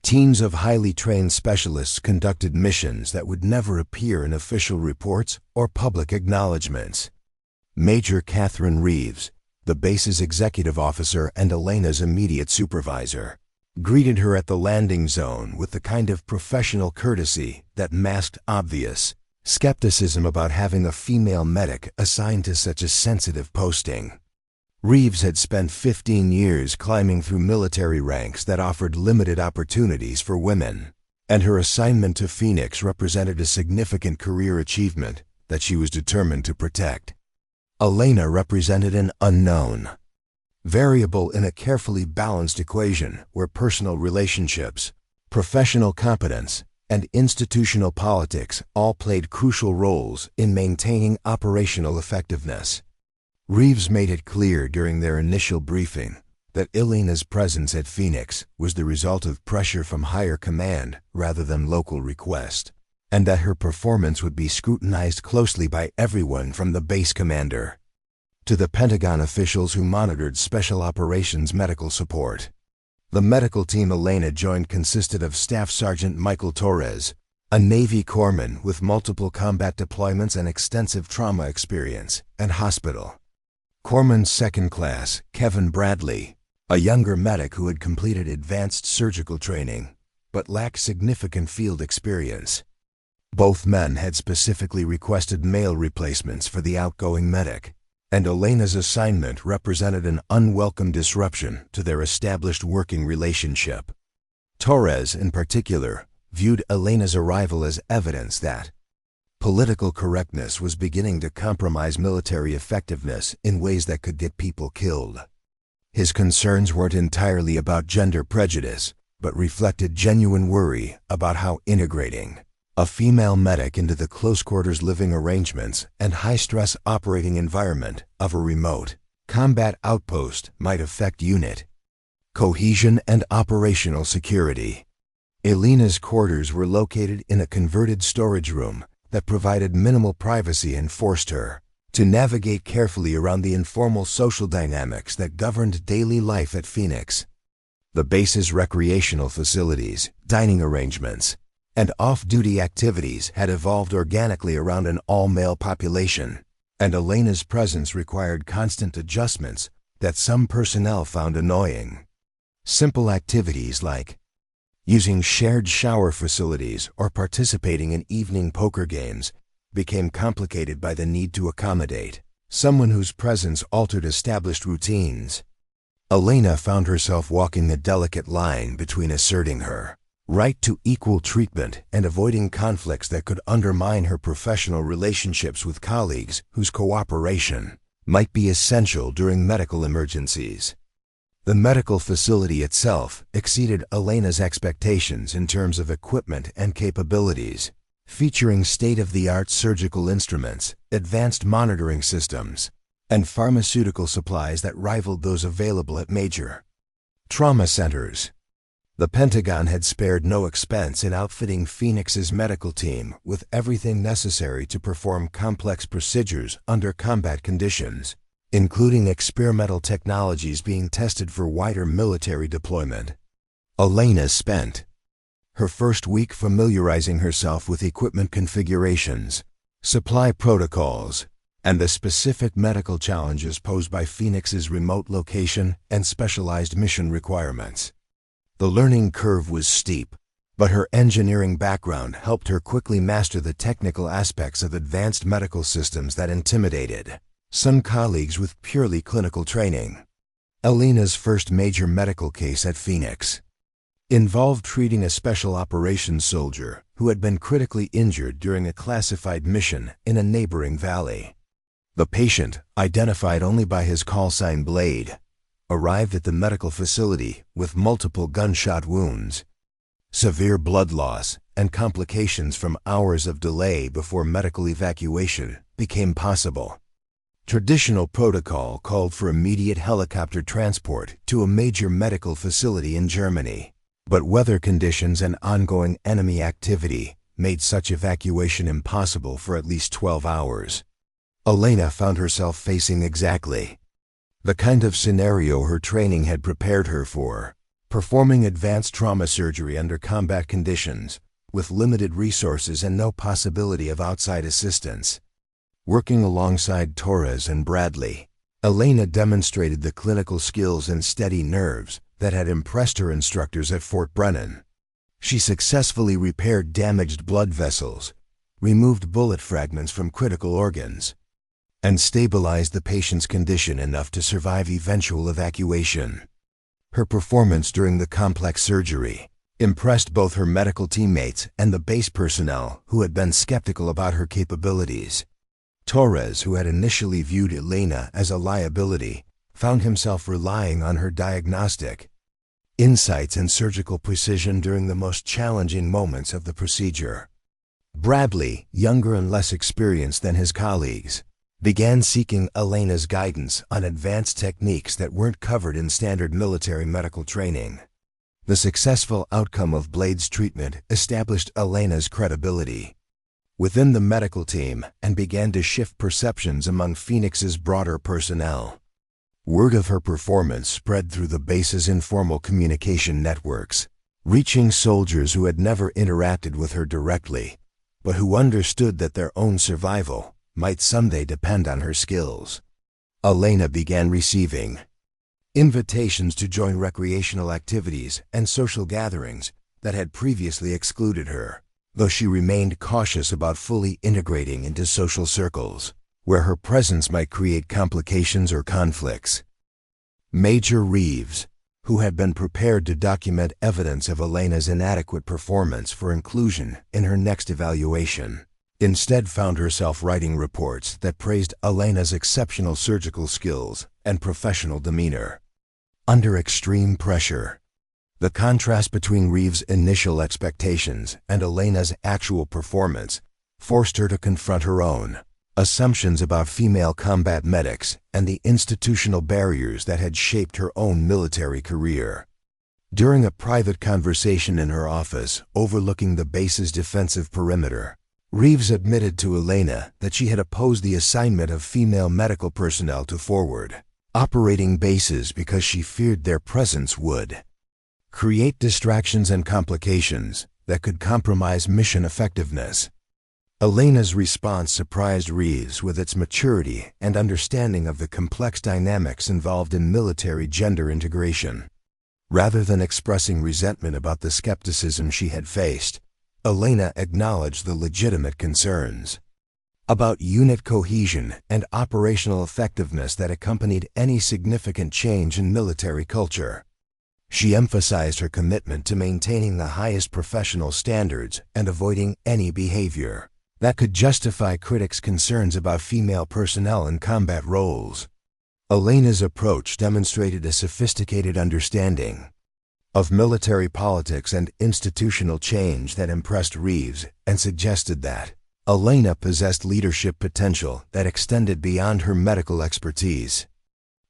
teams of highly trained specialists conducted missions that would never appear in official reports or public acknowledgments. Major Catherine Reeves, the base's executive officer and Elena's immediate supervisor, greeted her at the landing zone with the kind of professional courtesy that masked obvious skepticism about having a female medic assigned to such a sensitive posting. Reeves had spent 15 years climbing through military ranks that offered limited opportunities for women, and her assignment to Phoenix represented a significant career achievement that she was determined to protect. Elena represented an unknown. variable in a carefully balanced equation where personal relationships, professional competence, and institutional politics all played crucial roles in maintaining operational effectiveness. Reeves made it clear during their initial briefing that Elena's presence at Phoenix was the result of pressure from higher command rather than local request, and that her performance would be scrutinized closely by everyone from the base commander to the Pentagon officials who monitored Special Operations medical support. The medical team Elena joined consisted of Staff Sergeant Michael Torres, a Navy corpsman with multiple combat deployments and extensive trauma experience, and hospital Corpsman Second Class Kevin Bradley, a younger medic who had completed advanced surgical training but lacked significant field experience. Both men had specifically requested male replacements for the outgoing medic, and Elena's assignment represented an unwelcome disruption to their established working relationship. Torres, in particular, viewed Elena's arrival as evidence that political correctness was beginning to compromise military effectiveness in ways that could get people killed. His concerns weren't entirely about gender prejudice, but reflected genuine worry about how integrating a female medic into the close-quarters living arrangements and high-stress operating environment of a remote combat outpost might affect unit cohesion and operational security. Elena's quarters were located in a converted storage room that provided minimal privacy and forced her to navigate carefully around the informal social dynamics that governed daily life at Phoenix. The base's recreational facilities, dining arrangements, and off-duty activities had evolved organically around an all-male population, and Elena's presence required constant adjustments that some personnel found annoying. Simple activities like using shared shower facilities or participating in evening poker games became complicated by the need to accommodate someone whose presence altered established routines. Elena found herself walking a delicate line between asserting her right to equal treatment and avoiding conflicts that could undermine her professional relationships with colleagues whose cooperation might be essential during medical emergencies. The medical facility itself exceeded Elena's expectations in terms of equipment and capabilities, featuring state-of-the-art surgical instruments, advanced monitoring systems, and pharmaceutical supplies that rivaled those available at major trauma centers. The Pentagon had spared no expense in outfitting Phoenix's medical team with everything necessary to perform complex procedures under combat conditions, including experimental technologies being tested for wider military deployment. Elena spent her first week familiarizing herself with equipment configurations, supply protocols, and the specific medical challenges posed by Phoenix's remote location and specialized mission requirements. The learning curve was steep, but her engineering background helped her quickly master the technical aspects of advanced medical systems that intimidated some colleagues with purely clinical training. Elena's first major medical case at Phoenix involved treating a special operations soldier who had been critically injured during a classified mission in a neighboring valley. The patient, identified only by his call sign Blade, arrived at the medical facility with multiple gunshot wounds, severe blood loss, and complications from hours of delay before medical evacuation became possible. Traditional protocol called for immediate helicopter transport to a major medical facility in Germany, but weather conditions and ongoing enemy activity made such evacuation impossible for at least 12 hours. Elena found herself facing exactly the kind of scenario her training had prepared her for, performing advanced trauma surgery under combat conditions, with limited resources and no possibility of outside assistance. Working alongside Torres and Bradley, Elena demonstrated the clinical skills and steady nerves that had impressed her instructors at Fort Brennan. She successfully repaired damaged blood vessels, removed bullet fragments from critical organs, and stabilized the patient's condition enough to survive eventual evacuation. Her performance during the complex surgery impressed both her medical teammates and the base personnel who had been skeptical about her capabilities. Torres, who had initially viewed Elena as a liability, found himself relying on her diagnostic insights and surgical precision during the most challenging moments of the procedure. Bradley, younger and less experienced than his colleagues, began seeking Elena's guidance on advanced techniques that weren't covered in standard military medical training. The successful outcome of Blade's treatment established Elena's credibility within the medical team and began to shift perceptions among Phoenix's broader personnel. Word of her performance spread through the base's informal communication networks, reaching soldiers who had never interacted with her directly, but who understood that their own survival might someday depend on her skills. Elena began receiving invitations to join recreational activities and social gatherings that had previously excluded her, though she remained cautious about fully integrating into social circles where her presence might create complications or conflicts. Major Reeves, who had been prepared to document evidence of Elena's inadequate performance for inclusion in her next evaluation, instead found herself writing reports that praised Elena's exceptional surgical skills and professional demeanor. Under extreme pressure, the contrast between Reeves' initial expectations and Elena's actual performance forced her to confront her own assumptions about female combat medics and the institutional barriers that had shaped her own military career. During a private conversation in her office overlooking the base's defensive perimeter, Reeves admitted to Elena that she had opposed the assignment of female medical personnel to forward operating bases because she feared their presence would create distractions and complications that could compromise mission effectiveness. Elena's response surprised Reeves with its maturity and understanding of the complex dynamics involved in military gender integration. Rather than expressing resentment about the skepticism she had faced, Elena acknowledged the legitimate concerns about unit cohesion and operational effectiveness that accompanied any significant change in military culture. She emphasized her commitment to maintaining the highest professional standards and avoiding any behavior that could justify critics' concerns about female personnel in combat roles. Elena's approach demonstrated a sophisticated understanding of military politics and institutional change that impressed Reeves and suggested that Elena possessed leadership potential that extended beyond her medical expertise.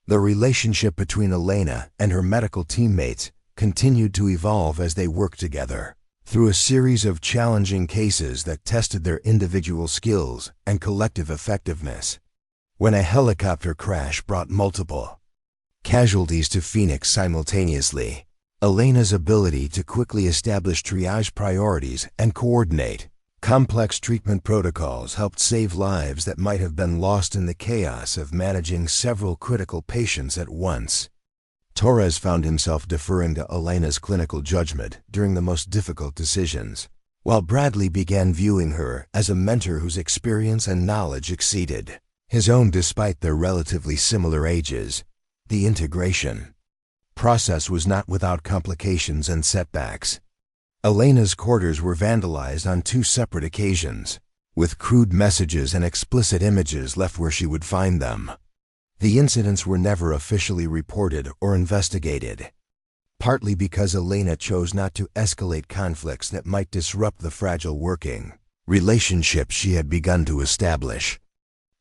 The relationship between Elena and her medical teammates continued to evolve as they worked together through a series of challenging cases that tested their individual skills and collective effectiveness. When a helicopter crash brought multiple casualties to Phoenix simultaneously, Elena's ability to quickly establish triage priorities and coordinate complex treatment protocols helped save lives that might have been lost in the chaos of managing several critical patients at once. Torres found himself deferring to Elena's clinical judgment during the most difficult decisions, while Bradley began viewing her as a mentor whose experience and knowledge exceeded his own despite their relatively similar ages. The integration process was not without complications and setbacks. Elena's quarters were vandalized on 2 separate occasions, with crude messages and explicit images left where she would find them. The incidents were never officially reported or investigated, partly because Elena chose not to escalate conflicts that might disrupt the fragile working relationships she had begun to establish.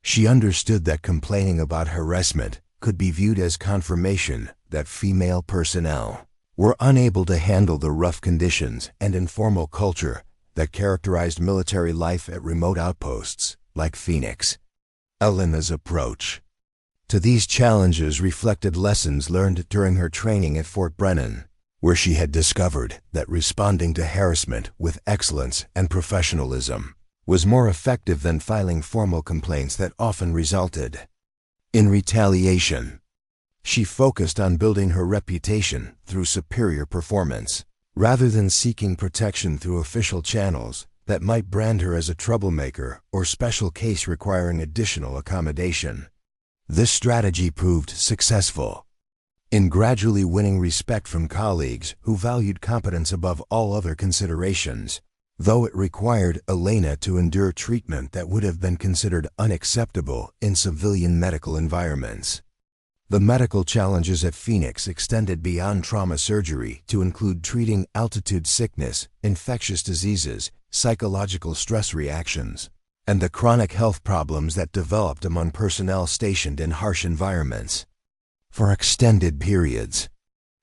She understood that complaining about harassment could be viewed as confirmation that female personnel were unable to handle the rough conditions and informal culture that characterized military life at remote outposts like Phoenix. Elena's approach to these challenges reflected lessons learned during her training at Fort Brennan, where she had discovered that responding to harassment with excellence and professionalism was more effective than filing formal complaints that often resulted in retaliation. She focused on building her reputation through superior performance, rather than seeking protection through official channels that might brand her as a troublemaker or special case requiring additional accommodation. This strategy proved successful in gradually winning respect from colleagues who valued competence above all other considerations, though it required Elena to endure treatment that would have been considered unacceptable in civilian medical environments. The medical challenges at Phoenix extended beyond trauma surgery to include treating altitude sickness, infectious diseases, psychological stress reactions, and the chronic health problems that developed among personnel stationed in harsh environments. For extended periods,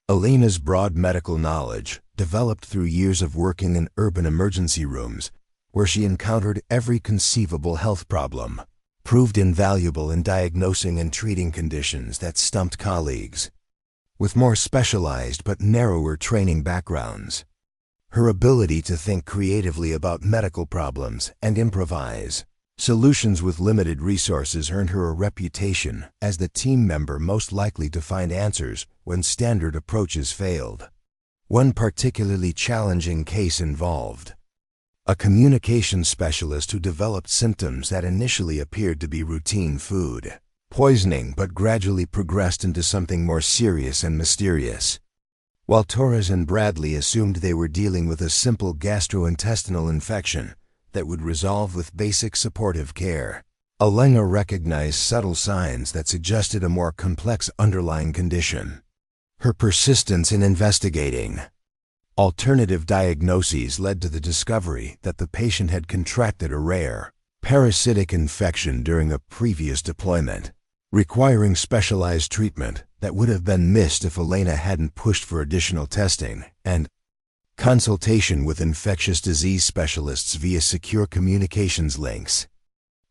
Elena's broad medical knowledge, developed through years of working in urban emergency rooms, where she encountered every conceivable health problem, proved invaluable in diagnosing and treating conditions that stumped colleagues with more specialized but narrower training backgrounds. Her ability to think creatively about medical problems and improvise solutions with limited resources earned her a reputation as the team member most likely to find answers when standard approaches failed. One particularly challenging case involved a communication specialist who developed symptoms that initially appeared to be routine food poisoning but gradually progressed into something more serious and mysterious. While Torres and Bradley assumed they were dealing with a simple gastrointestinal infection that would resolve with basic supportive care, Elena recognized subtle signs that suggested a more complex underlying condition. Her persistence in investigating alternative diagnoses led to the discovery that the patient had contracted a rare, parasitic infection during a previous deployment, requiring specialized treatment that would have been missed if Elena hadn't pushed for additional testing and consultation with infectious disease specialists via secure communications links.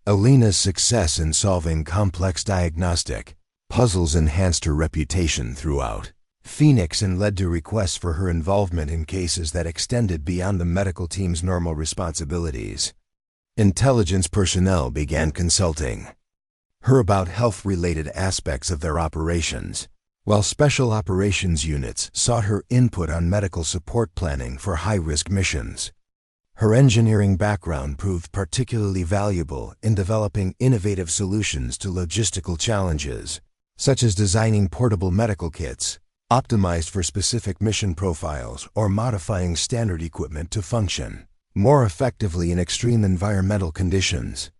Elena's success in solving complex diagnostic puzzles enhanced her reputation throughout Phoenix and led to requests for her involvement in cases that extended beyond the medical team's normal responsibilities. Intelligence personnel began consulting her about health-related aspects of their operations, while special operations units sought her input on medical support planning for high-risk missions. Her engineering background proved particularly valuable in developing innovative solutions to logistical challenges, such as designing portable medical kits optimized for specific mission profiles or modifying standard equipment to function more effectively in extreme environmental conditions.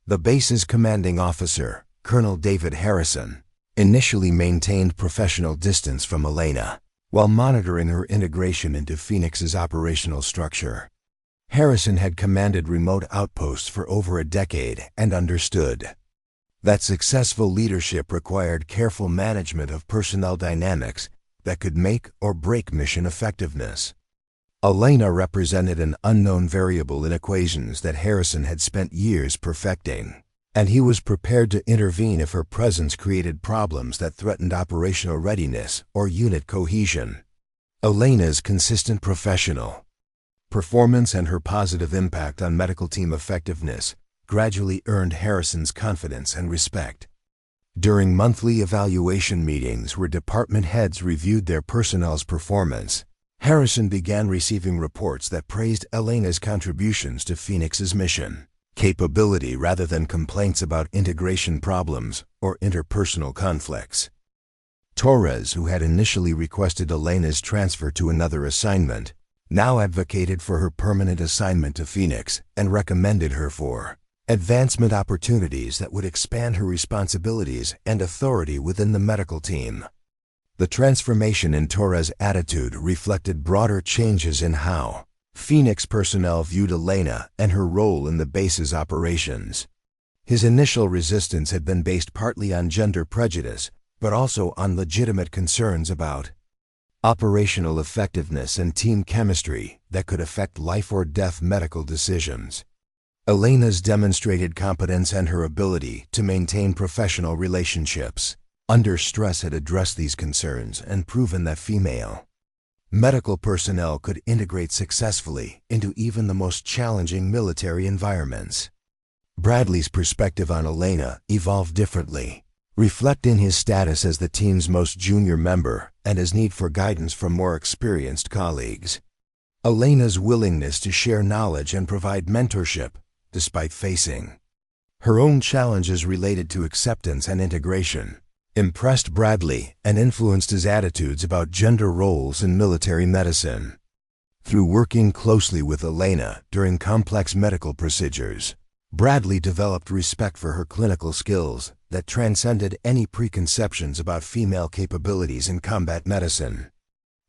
The base's commanding officer, Colonel David Harrison, initially maintained professional distance from Elena while monitoring her integration into Phoenix's operational structure. Harrison had commanded remote outposts for over a decade and understood that successful leadership required careful management of personnel dynamics that could make or break mission effectiveness. Elena represented an unknown variable in equations that Harrison had spent years perfecting, and he was prepared to intervene if her presence created problems that threatened operational readiness or unit cohesion. Elena's consistent professional performance and her positive impact on medical team effectiveness gradually earned Harrison's confidence and respect. During monthly evaluation meetings where department heads reviewed their personnel's performance, Harrison began receiving reports that praised Elena's contributions to Phoenix's mission capability rather than complaints about integration problems or interpersonal conflicts. Torres, who had initially requested Elena's transfer to another assignment, now advocated for her permanent assignment to Phoenix and recommended her for advancement opportunities that would expand her responsibilities and authority within the medical team. The transformation in Torres' attitude reflected broader changes in how Phoenix personnel viewed Elena and her role in the base's operations. His initial resistance had been based partly on gender prejudice, but also on legitimate concerns about operational effectiveness and team chemistry that could affect life-or-death medical decisions. Elena's demonstrated competence and her ability to maintain professional relationships under stress had addressed these concerns and proven that female medical personnel could integrate successfully into even the most challenging military environments. Bradley's perspective on Elena evolved differently, reflecting his status as the team's most junior member and his need for guidance from more experienced colleagues. Elena's willingness to share knowledge and provide mentorship, despite facing her own challenges related to acceptance and integration, impressed Bradley and influenced his attitudes about gender roles in military medicine. Through working closely with Elena during complex medical procedures, Bradley developed respect for her clinical skills that transcended any preconceptions about female capabilities in combat medicine.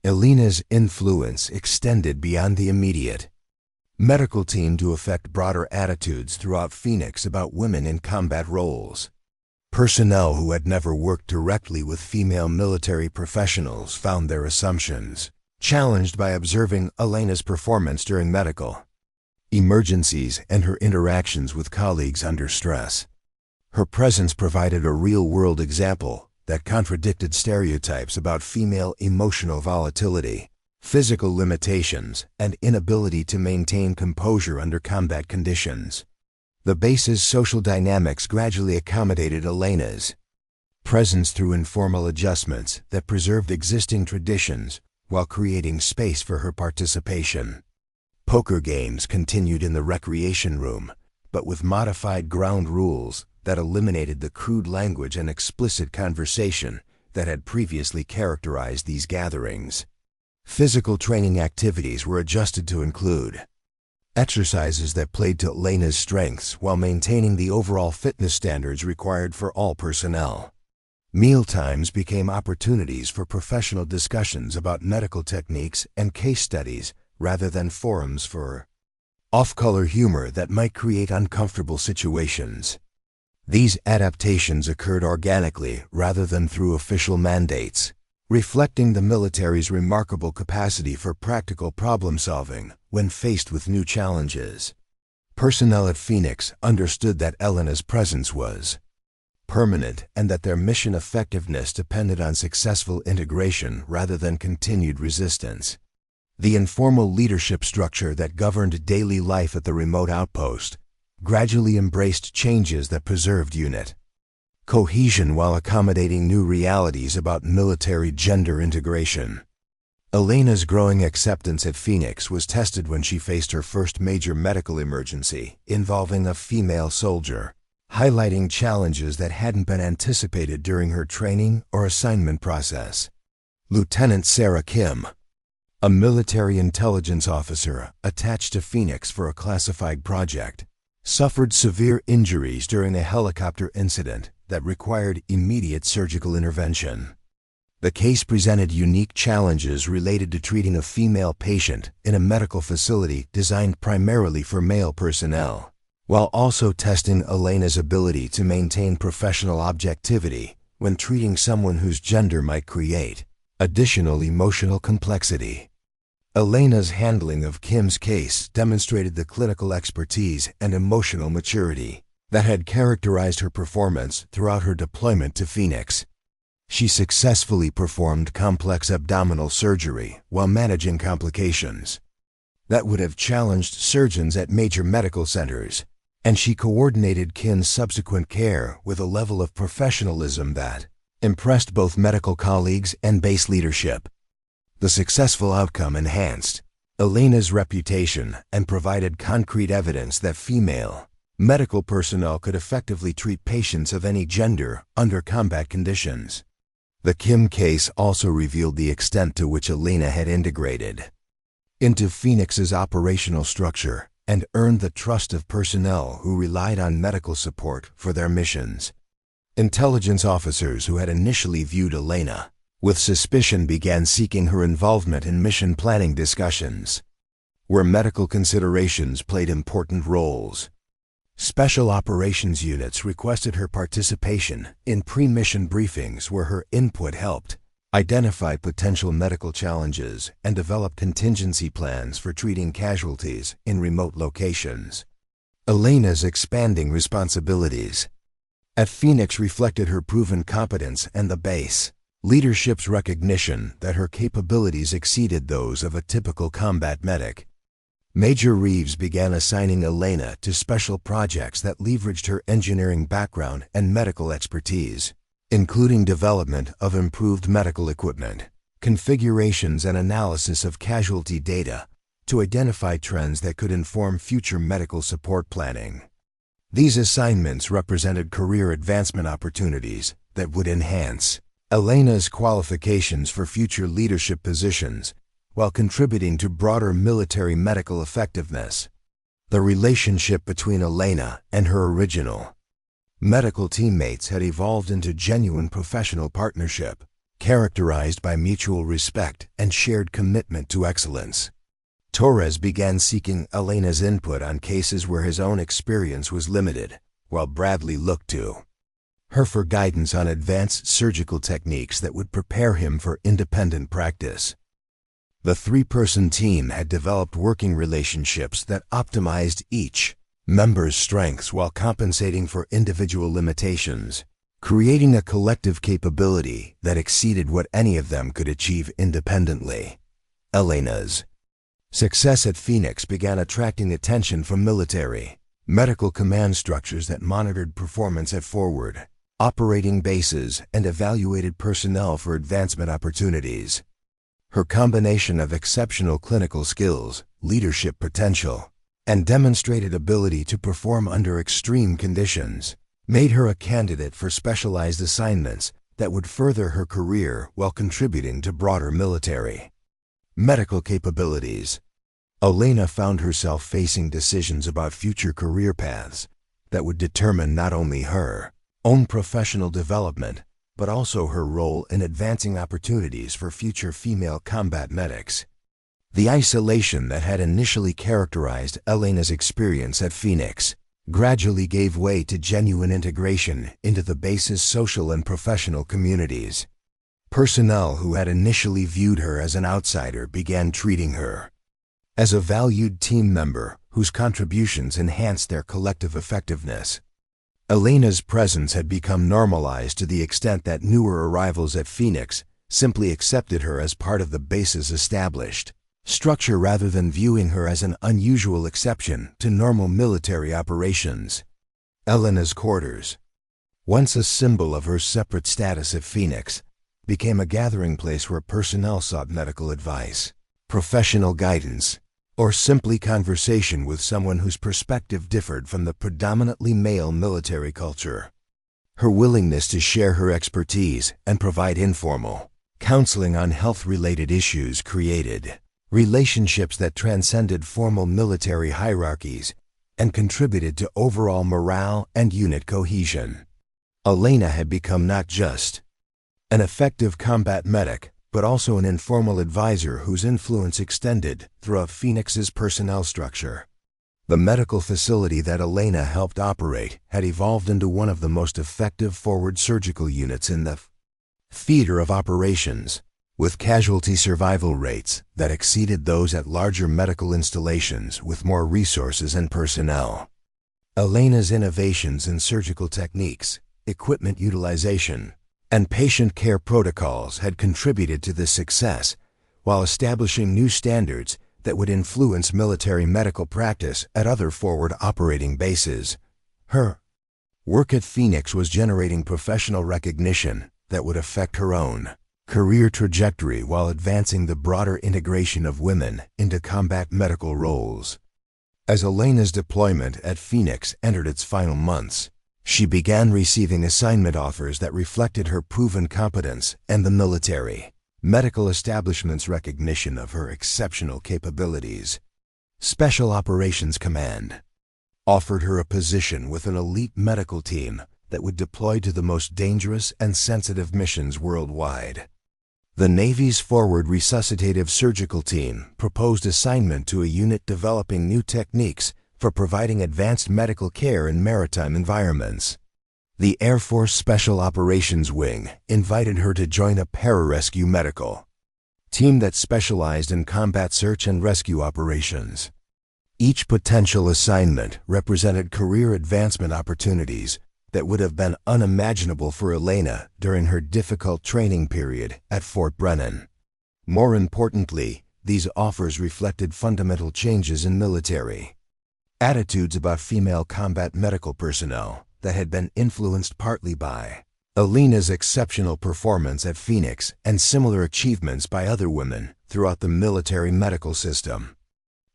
Elena's influence extended beyond the immediate medical team to affect broader attitudes throughout Phoenix about women in combat roles. Personnel who had never worked directly with female military professionals found their assumptions challenged by observing Elena's performance during medical emergencies and her interactions with colleagues under stress. Her presence provided a real-world example that contradicted stereotypes about female emotional volatility, physical limitations, and inability to maintain composure under combat conditions. The base's social dynamics gradually accommodated Elena's presence through informal adjustments that preserved existing traditions while creating space for her participation. Poker games continued in the recreation room, but with modified ground rules that eliminated the crude language and explicit conversation that had previously characterized these gatherings. Physical training activities were adjusted to include exercises that played to Elena's strengths while maintaining the overall fitness standards required for all personnel. Mealtimes became opportunities for professional discussions about medical techniques and case studies rather than forums for off-color humor that might create uncomfortable situations. These adaptations occurred organically rather than through official mandates, reflecting the military's remarkable capacity for practical problem-solving when faced with new challenges. Personnel at Phoenix understood that Elena's presence was permanent and that their mission effectiveness depended on successful integration rather than continued resistance. The informal leadership structure that governed daily life at the remote outpost gradually embraced changes that preserved unit cohesion while accommodating new realities about military gender integration. Elena's growing acceptance at Phoenix was tested when she faced her first major medical emergency involving a female soldier, highlighting challenges that hadn't been anticipated during her training or assignment process. Lieutenant Sarah Kim, a military intelligence officer attached to Phoenix for a classified project, suffered severe injuries during a helicopter incident that required immediate surgical intervention. The case presented unique challenges related to treating a female patient in a medical facility designed primarily for male personnel, while also testing Elena's ability to maintain professional objectivity when treating someone whose gender might create additional emotional complexity. Elena's handling of Kim's case demonstrated the clinical expertise and emotional maturity that had characterized her performance throughout her deployment to Phoenix. She successfully performed complex abdominal surgery while managing complications that would have challenged surgeons at major medical centers, and she coordinated Kim's subsequent care with a level of professionalism that impressed both medical colleagues and base leadership. The successful outcome enhanced Elena's reputation and provided concrete evidence that female medical personnel could effectively treat patients of any gender under combat conditions. The Kim case also revealed the extent to which Elena had integrated into Phoenix's operational structure and earned the trust of personnel who relied on medical support for their missions. Intelligence officers who had initially viewed Elena with suspicion began seeking her involvement in mission planning discussions, where medical considerations played important roles. Special operations units requested her participation in pre-mission briefings where her input helped identify potential medical challenges and develop contingency plans for treating casualties in remote locations. Elena's expanding responsibilities at Phoenix reflected her proven competence and the base leadership's recognition that her capabilities exceeded those of a typical combat medic. Major Reeves began assigning Elena to special projects that leveraged her engineering background and medical expertise, including development of improved medical equipment, configurations and analysis of casualty data to identify trends that could inform future medical support planning. These assignments represented career advancement opportunities that would enhance Elena's qualifications for future leadership positions while contributing to broader military medical effectiveness. The relationship between Elena and her original Medical teammates had evolved into genuine professional partnership, characterized by mutual respect and shared commitment to excellence. Torres began seeking Elena's input on cases where his own experience was limited, while Bradley looked to her for guidance on advanced surgical techniques that would prepare him for independent practice. The three-person team had developed working relationships that optimized each member's strengths while compensating for individual limitations, creating a collective capability that exceeded what any of them could achieve independently. Elena's success at Phoenix began attracting attention from military, medical command structures that monitored performance at forward operating bases and evaluated personnel for advancement opportunities. Her combination of exceptional clinical skills, leadership potential, and demonstrated ability to perform under extreme conditions made her a candidate for specialized assignments that would further her career while contributing to broader military medical capabilities. Elena found herself facing decisions about future career paths that would determine not only her own professional development, but also her role in advancing opportunities for future female combat medics. The isolation that had initially characterized Elena's experience at Phoenix gradually gave way to genuine integration into the base's social and professional communities. Personnel who had initially viewed her as an outsider began treating her as a valued team member whose contributions enhanced their collective effectiveness. Elena's presence had become normalized to the extent that newer arrivals at Phoenix simply accepted her as part of the base's established structure rather than viewing her as an unusual exception to normal military operations. Elena's quarters, once a symbol of her separate status at Phoenix, became a gathering place where personnel sought medical advice, professional guidance, or simply conversation with someone whose perspective differed from the predominantly male military culture. Her willingness to share her expertise and provide informal counseling on health-related issues created relationships that transcended formal military hierarchies and contributed to overall morale and unit cohesion. Elena had become not just an effective combat medic, but also an informal advisor whose influence extended throughout Phoenix's personnel structure. The medical facility that Elena helped operate had evolved into one of the most effective forward surgical units in the theater of operations, with casualty survival rates that exceeded those at larger medical installations with more resources and personnel. Elena's innovations in surgical techniques, equipment utilization, and patient care protocols had contributed to this success, while establishing new standards that would influence military medical practice at other forward operating bases. Her work at Phoenix was generating professional recognition that would affect her own career trajectory while advancing the broader integration of women into combat medical roles. As Elena's deployment at Phoenix entered its final months, she began receiving assignment offers that reflected her proven competence and the military medical establishment's recognition of her exceptional capabilities. Special Operations Command offered her a position with an elite medical team that would deploy to the most dangerous and sensitive missions worldwide. The Navy's Forward Resuscitative Surgical Team proposed assignment to a unit developing new techniques for providing advanced medical care in maritime environments. The Air Force Special Operations Wing invited her to join a pararescue medical team that specialized in combat search and rescue operations. Each potential assignment represented career advancement opportunities that would have been unimaginable for Elena during her difficult training period at Fort Brennan. More importantly, these offers reflected fundamental changes in military attitudes about female combat medical personnel that had been influenced partly by Elena's exceptional performance at Phoenix and similar achievements by other women throughout the military medical system.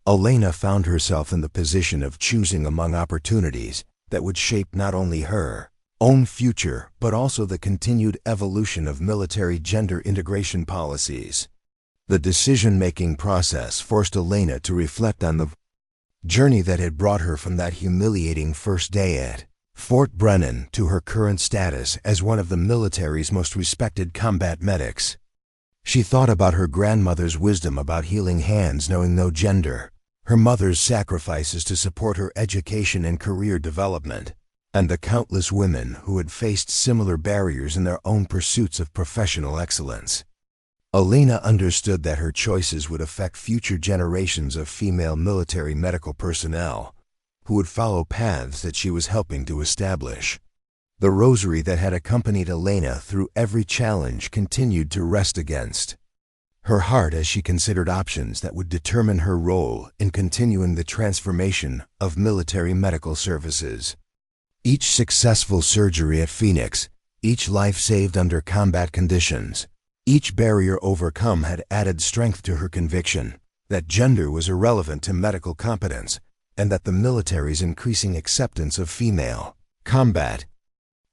Elena found herself in the position of choosing among opportunities that would shape not only her own future but also the continued evolution of military gender integration policies. The decision-making process forced Elena to reflect on the journey that had brought her from that humiliating first day at Fort Brennan to her current status as one of the military's most respected combat medics. She thought about her grandmother's wisdom about healing hands knowing no gender, her mother's sacrifices to support her education and career development, and the countless women who had faced similar barriers in their own pursuits of professional excellence. Elena understood that her choices would affect future generations of female military medical personnel who would follow paths that she was helping to establish. The rosary that had accompanied Elena through every challenge continued to rest against her heart as she considered options that would determine her role in continuing the transformation of military medical services. Each successful surgery at Phoenix, each life saved under combat conditions, each barrier overcome had added strength to her conviction that gender was irrelevant to medical competence and that the military's increasing acceptance of female combat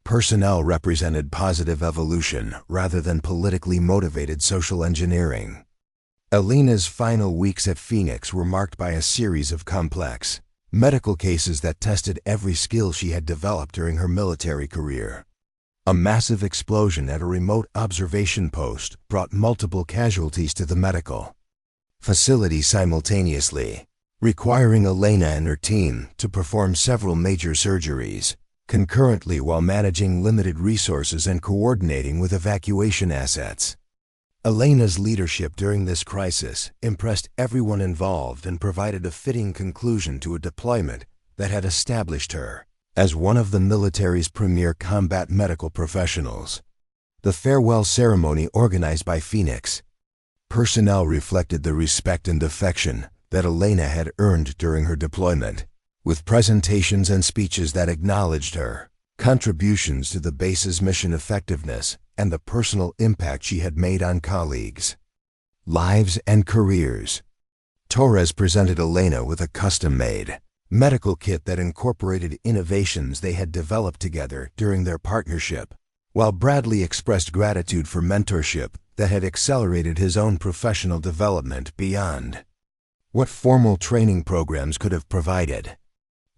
personnel represented positive evolution rather than politically motivated social engineering. Elena's final weeks at Phoenix were marked by a series of complex medical cases that tested every skill she had developed during her military career. A massive explosion at a remote observation post brought multiple casualties to the medical facility simultaneously, requiring Elena and her team to perform several major surgeries concurrently while managing limited resources and coordinating with evacuation assets. Elena's leadership during this crisis impressed everyone involved and provided a fitting conclusion to a deployment that had established her as one of the military's premier combat medical professionals. The farewell ceremony organized by Phoenix personnel reflected the respect and affection that Elena had earned during her deployment, with presentations and speeches that acknowledged her contributions to the base's mission effectiveness and the personal impact she had made on colleagues' lives and careers. Torres presented Elena with a custom-made medical kit that incorporated innovations they had developed together during their partnership, while Bradley expressed gratitude for mentorship that had accelerated his own professional development beyond what formal training programs could have provided.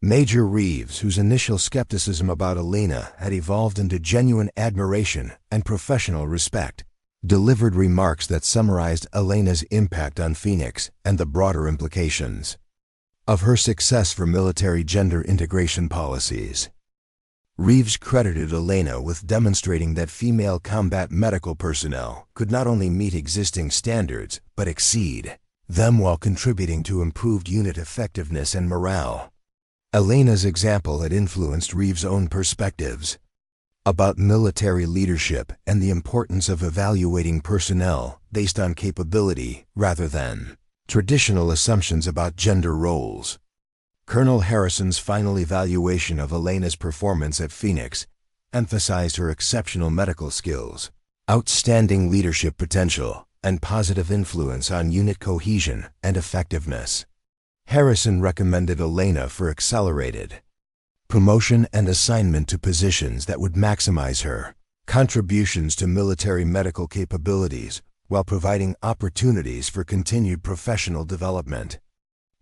Major Reeves, whose initial skepticism about Elena had evolved into genuine admiration and professional respect, delivered remarks that summarized Elena's impact on Phoenix and the broader implications of her success for military gender integration policies. Reeves credited Elena with demonstrating that female combat medical personnel could not only meet existing standards but exceed them while contributing to improved unit effectiveness and morale. Elena's example had influenced Reeves' own perspectives about military leadership and the importance of evaluating personnel based on capability rather than traditional assumptions about gender roles. Colonel Harrison's final evaluation of Elena's performance at Phoenix emphasized her exceptional medical skills, outstanding leadership potential, and positive influence on unit cohesion and effectiveness. Harrison recommended Elena for accelerated promotion and assignment to positions that would maximize her contributions to military medical capabilities while providing opportunities for continued professional development.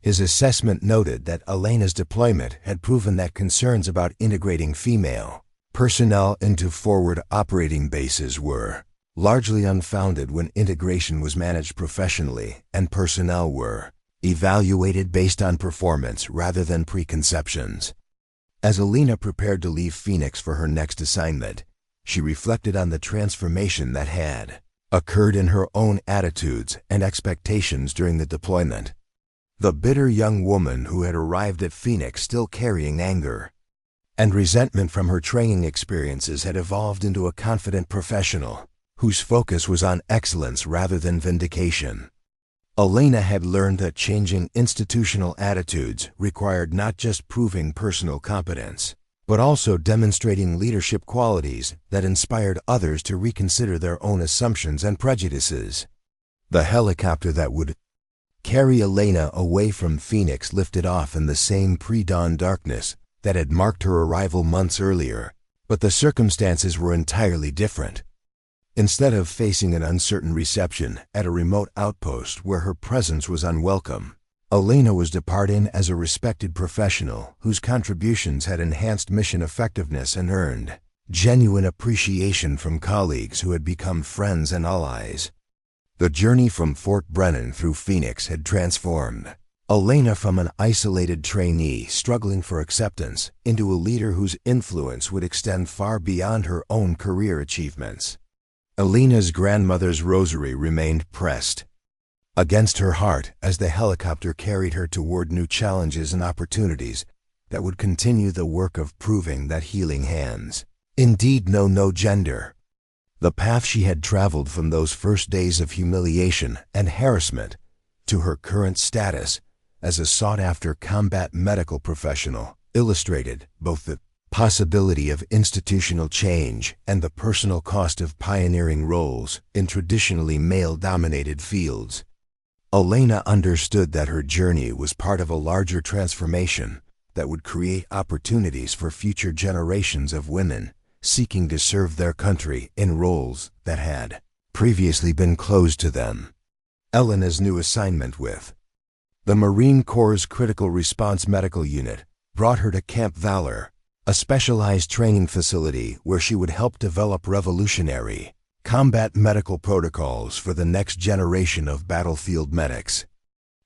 His assessment noted that Elena's deployment had proven that concerns about integrating female personnel into forward operating bases were largely unfounded when integration was managed professionally and personnel were evaluated based on performance rather than preconceptions. As Elena prepared to leave Phoenix for her next assignment, she reflected on the transformation that had occurred in her own attitudes and expectations during the deployment. The bitter young woman who had arrived at Phoenix still carrying anger and resentment from her training experiences had evolved into a confident professional whose focus was on excellence rather than vindication. Elena had learned that changing institutional attitudes required not just proving personal competence, but also demonstrating leadership qualities that inspired others to reconsider their own assumptions and prejudices. The helicopter that would carry Elena away from Phoenix lifted off in the same pre-dawn darkness that had marked her arrival months earlier, but the circumstances were entirely different. Instead of facing an uncertain reception at a remote outpost where her presence was unwelcome, Elena was departing as a respected professional whose contributions had enhanced mission effectiveness and earned genuine appreciation from colleagues who had become friends and allies. The journey from Fort Brennan through Phoenix had transformed Elena from an isolated trainee struggling for acceptance into a leader whose influence would extend far beyond her own career achievements. Elena's grandmother's rosary remained pressed against her heart as the helicopter carried her toward new challenges and opportunities that would continue the work of proving that healing hands indeed know no gender. The path she had traveled from those first days of humiliation and harassment to her current status as a sought-after combat medical professional illustrated both the possibility of institutional change and the personal cost of pioneering roles in traditionally male-dominated fields. Elena understood that her journey was part of a larger transformation that would create opportunities for future generations of women seeking to serve their country in roles that had previously been closed to them. Elena's new assignment with the Marine Corps' Critical Response Medical Unit brought her to Camp Valor, a specialized training facility where she would help develop revolutionary combat medical protocols for the next generation of battlefield medics.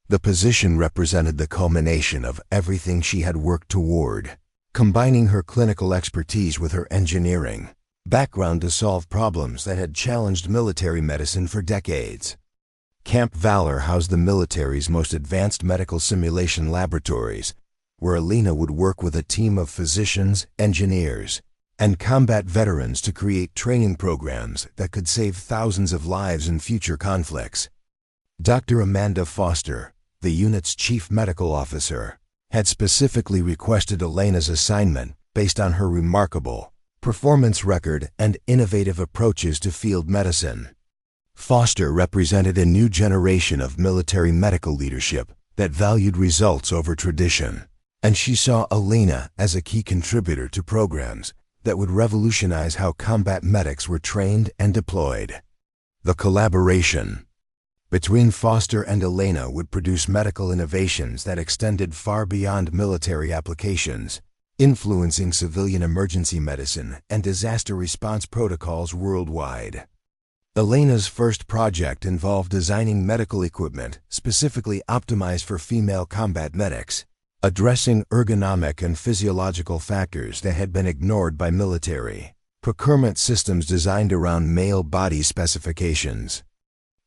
The position represented the culmination of everything she had worked toward, combining her clinical expertise with her engineering background to solve problems that had challenged military medicine for decades. Camp Valor housed the military's most advanced medical simulation laboratories, where Elena would work with a team of physicians, engineers, and combat veterans to create training programs that could save thousands of lives in future conflicts. Dr. Amanda Foster, the unit's chief medical officer, had specifically requested Elena's assignment based on her remarkable performance record and innovative approaches to field medicine. Foster represented a new generation of military medical leadership that valued results over tradition, and she saw Elena as a key contributor to programs that would revolutionize how combat medics were trained and deployed. The collaboration between Foster and Elena would produce medical innovations that extended far beyond military applications, influencing civilian emergency medicine and disaster response protocols worldwide. Elena's first project involved designing medical equipment specifically optimized for female combat medics, addressing ergonomic and physiological factors that had been ignored by military procurement systems designed around male body specifications.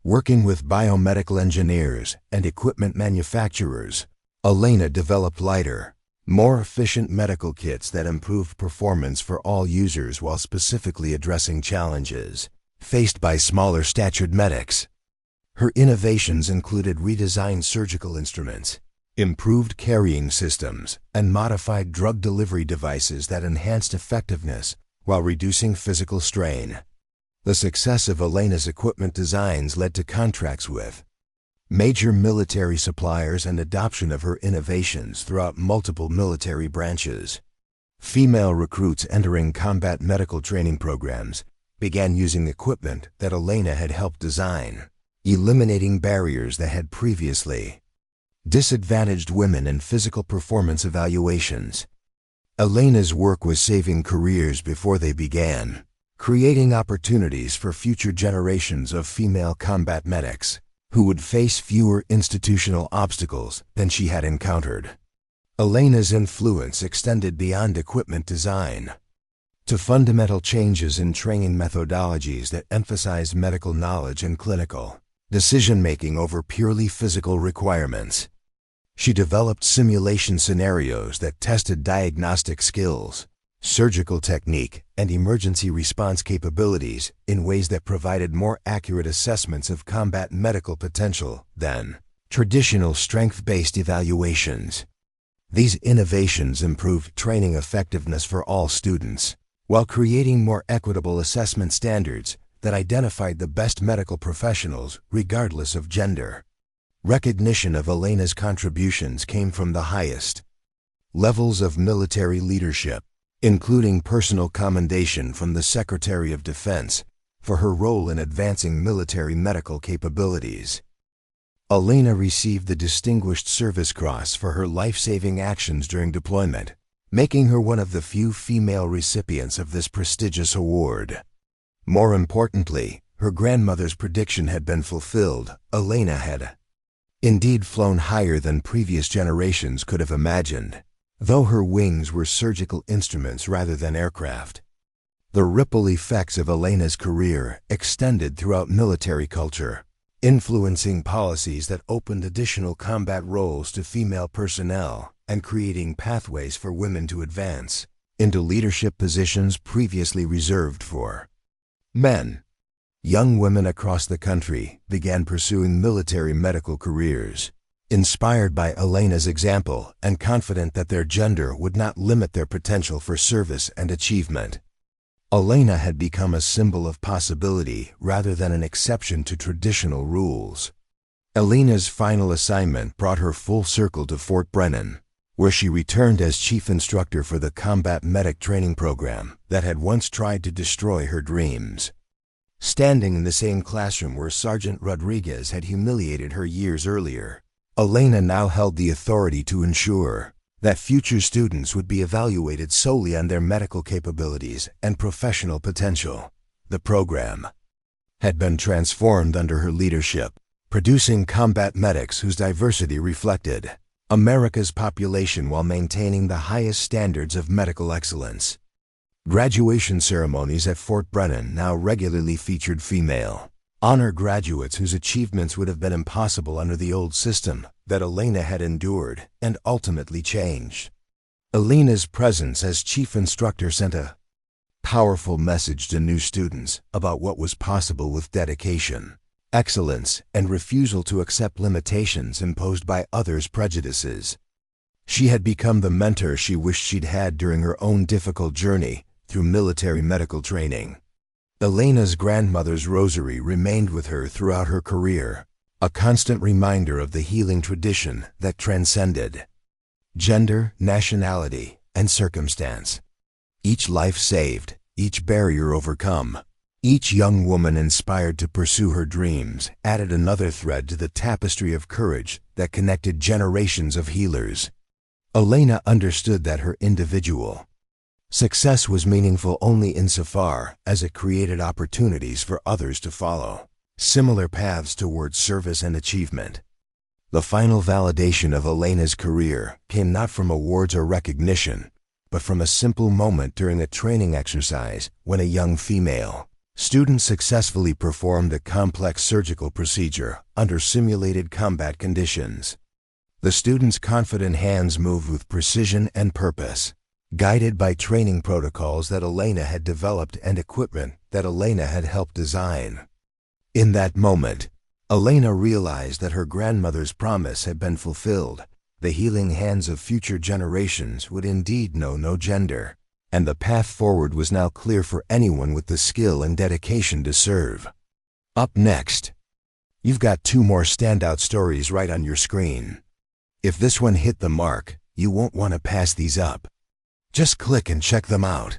Working with biomedical engineers and equipment manufacturers, Elena developed lighter, more efficient medical kits that improved performance for all users while specifically addressing challenges faced by smaller-statured medics. Her innovations included redesigned surgical instruments, improved carrying systems, and modified drug delivery devices that enhanced effectiveness while reducing physical strain. The success of Elena's equipment designs led to contracts with major military suppliers and adoption of her innovations throughout multiple military branches. Female recruits entering combat medical training programs began using equipment that Elena had helped design, eliminating barriers that had previously disadvantaged women in physical performance evaluations. Elena's work was saving careers before they began, creating opportunities for future generations of female combat medics who would face fewer institutional obstacles than she had encountered. Elena's influence extended beyond equipment design to fundamental changes in training methodologies that emphasized medical knowledge and clinical decision-making over purely physical requirements. She developed simulation scenarios that tested diagnostic skills, surgical technique, and emergency response capabilities in ways that provided more accurate assessments of combat medical potential than traditional strength-based evaluations. These innovations improved training effectiveness for all students, while creating more equitable assessment standards that identified the best medical professionals regardless of gender. Recognition of Elena's contributions came from the highest levels of military leadership, including personal commendation from the Secretary of Defense for her role in advancing military medical capabilities. Elena received the Distinguished Service Cross for her life-saving actions during deployment, making her one of the few female recipients of this prestigious award. More importantly, her grandmother's prediction had been fulfilled. Elena had indeed flown higher than previous generations could have imagined, though her wings were surgical instruments rather than aircraft. The ripple effects of Elena's career extended throughout military culture, influencing policies that opened additional combat roles to female personnel and creating pathways for women to advance into leadership positions previously reserved for men. Young women across the country began pursuing military medical careers, inspired by Elena's example and confident that their gender would not limit their potential for service and achievement. Elena had become a symbol of possibility rather than an exception to traditional rules. Elena's final assignment brought her full circle to Fort Brennan, where she returned as chief instructor for the combat medic training program that had once tried to destroy her dreams. Standing in the same classroom where Sergeant Rodriguez had humiliated her years earlier, Elena now held the authority to ensure that future students would be evaluated solely on their medical capabilities and professional potential. The program had been transformed under her leadership, producing combat medics whose diversity reflected America's population while maintaining the highest standards of medical excellence. Graduation ceremonies at Fort Brennan now regularly featured female honor graduates whose achievements would have been impossible under the old system that Elena had endured and ultimately changed. Elena's presence as chief instructor sent a powerful message to new students about what was possible with dedication, excellence, and refusal to accept limitations imposed by others' prejudices. She had become the mentor she wished she'd had during her own difficult journey through military medical training. Elena's grandmother's rosary remained with her throughout her career, a constant reminder of the healing tradition that transcended gender, nationality, and circumstance. Each life saved, each barrier overcome, each young woman inspired to pursue her dreams added another thread to the tapestry of courage that connected generations of healers. Elena understood that her individual success was meaningful only insofar as it created opportunities for others to follow similar paths towards service and achievement. The final validation of Elena's career came not from awards or recognition, but from a simple moment during a training exercise when a young female student successfully performed a complex surgical procedure under simulated combat conditions. The student's confident hands moved with precision and purpose, guided by training protocols that Elena had developed and equipment that Elena had helped design. In that moment, Elena realized that her grandmother's promise had been fulfilled. The healing hands of future generations would indeed know no gender, and the path forward was now clear for anyone with the skill and dedication to serve. Up next, you've got two more standout stories right on your screen. If this one hit the mark, you won't want to pass these up. Just click and check them out.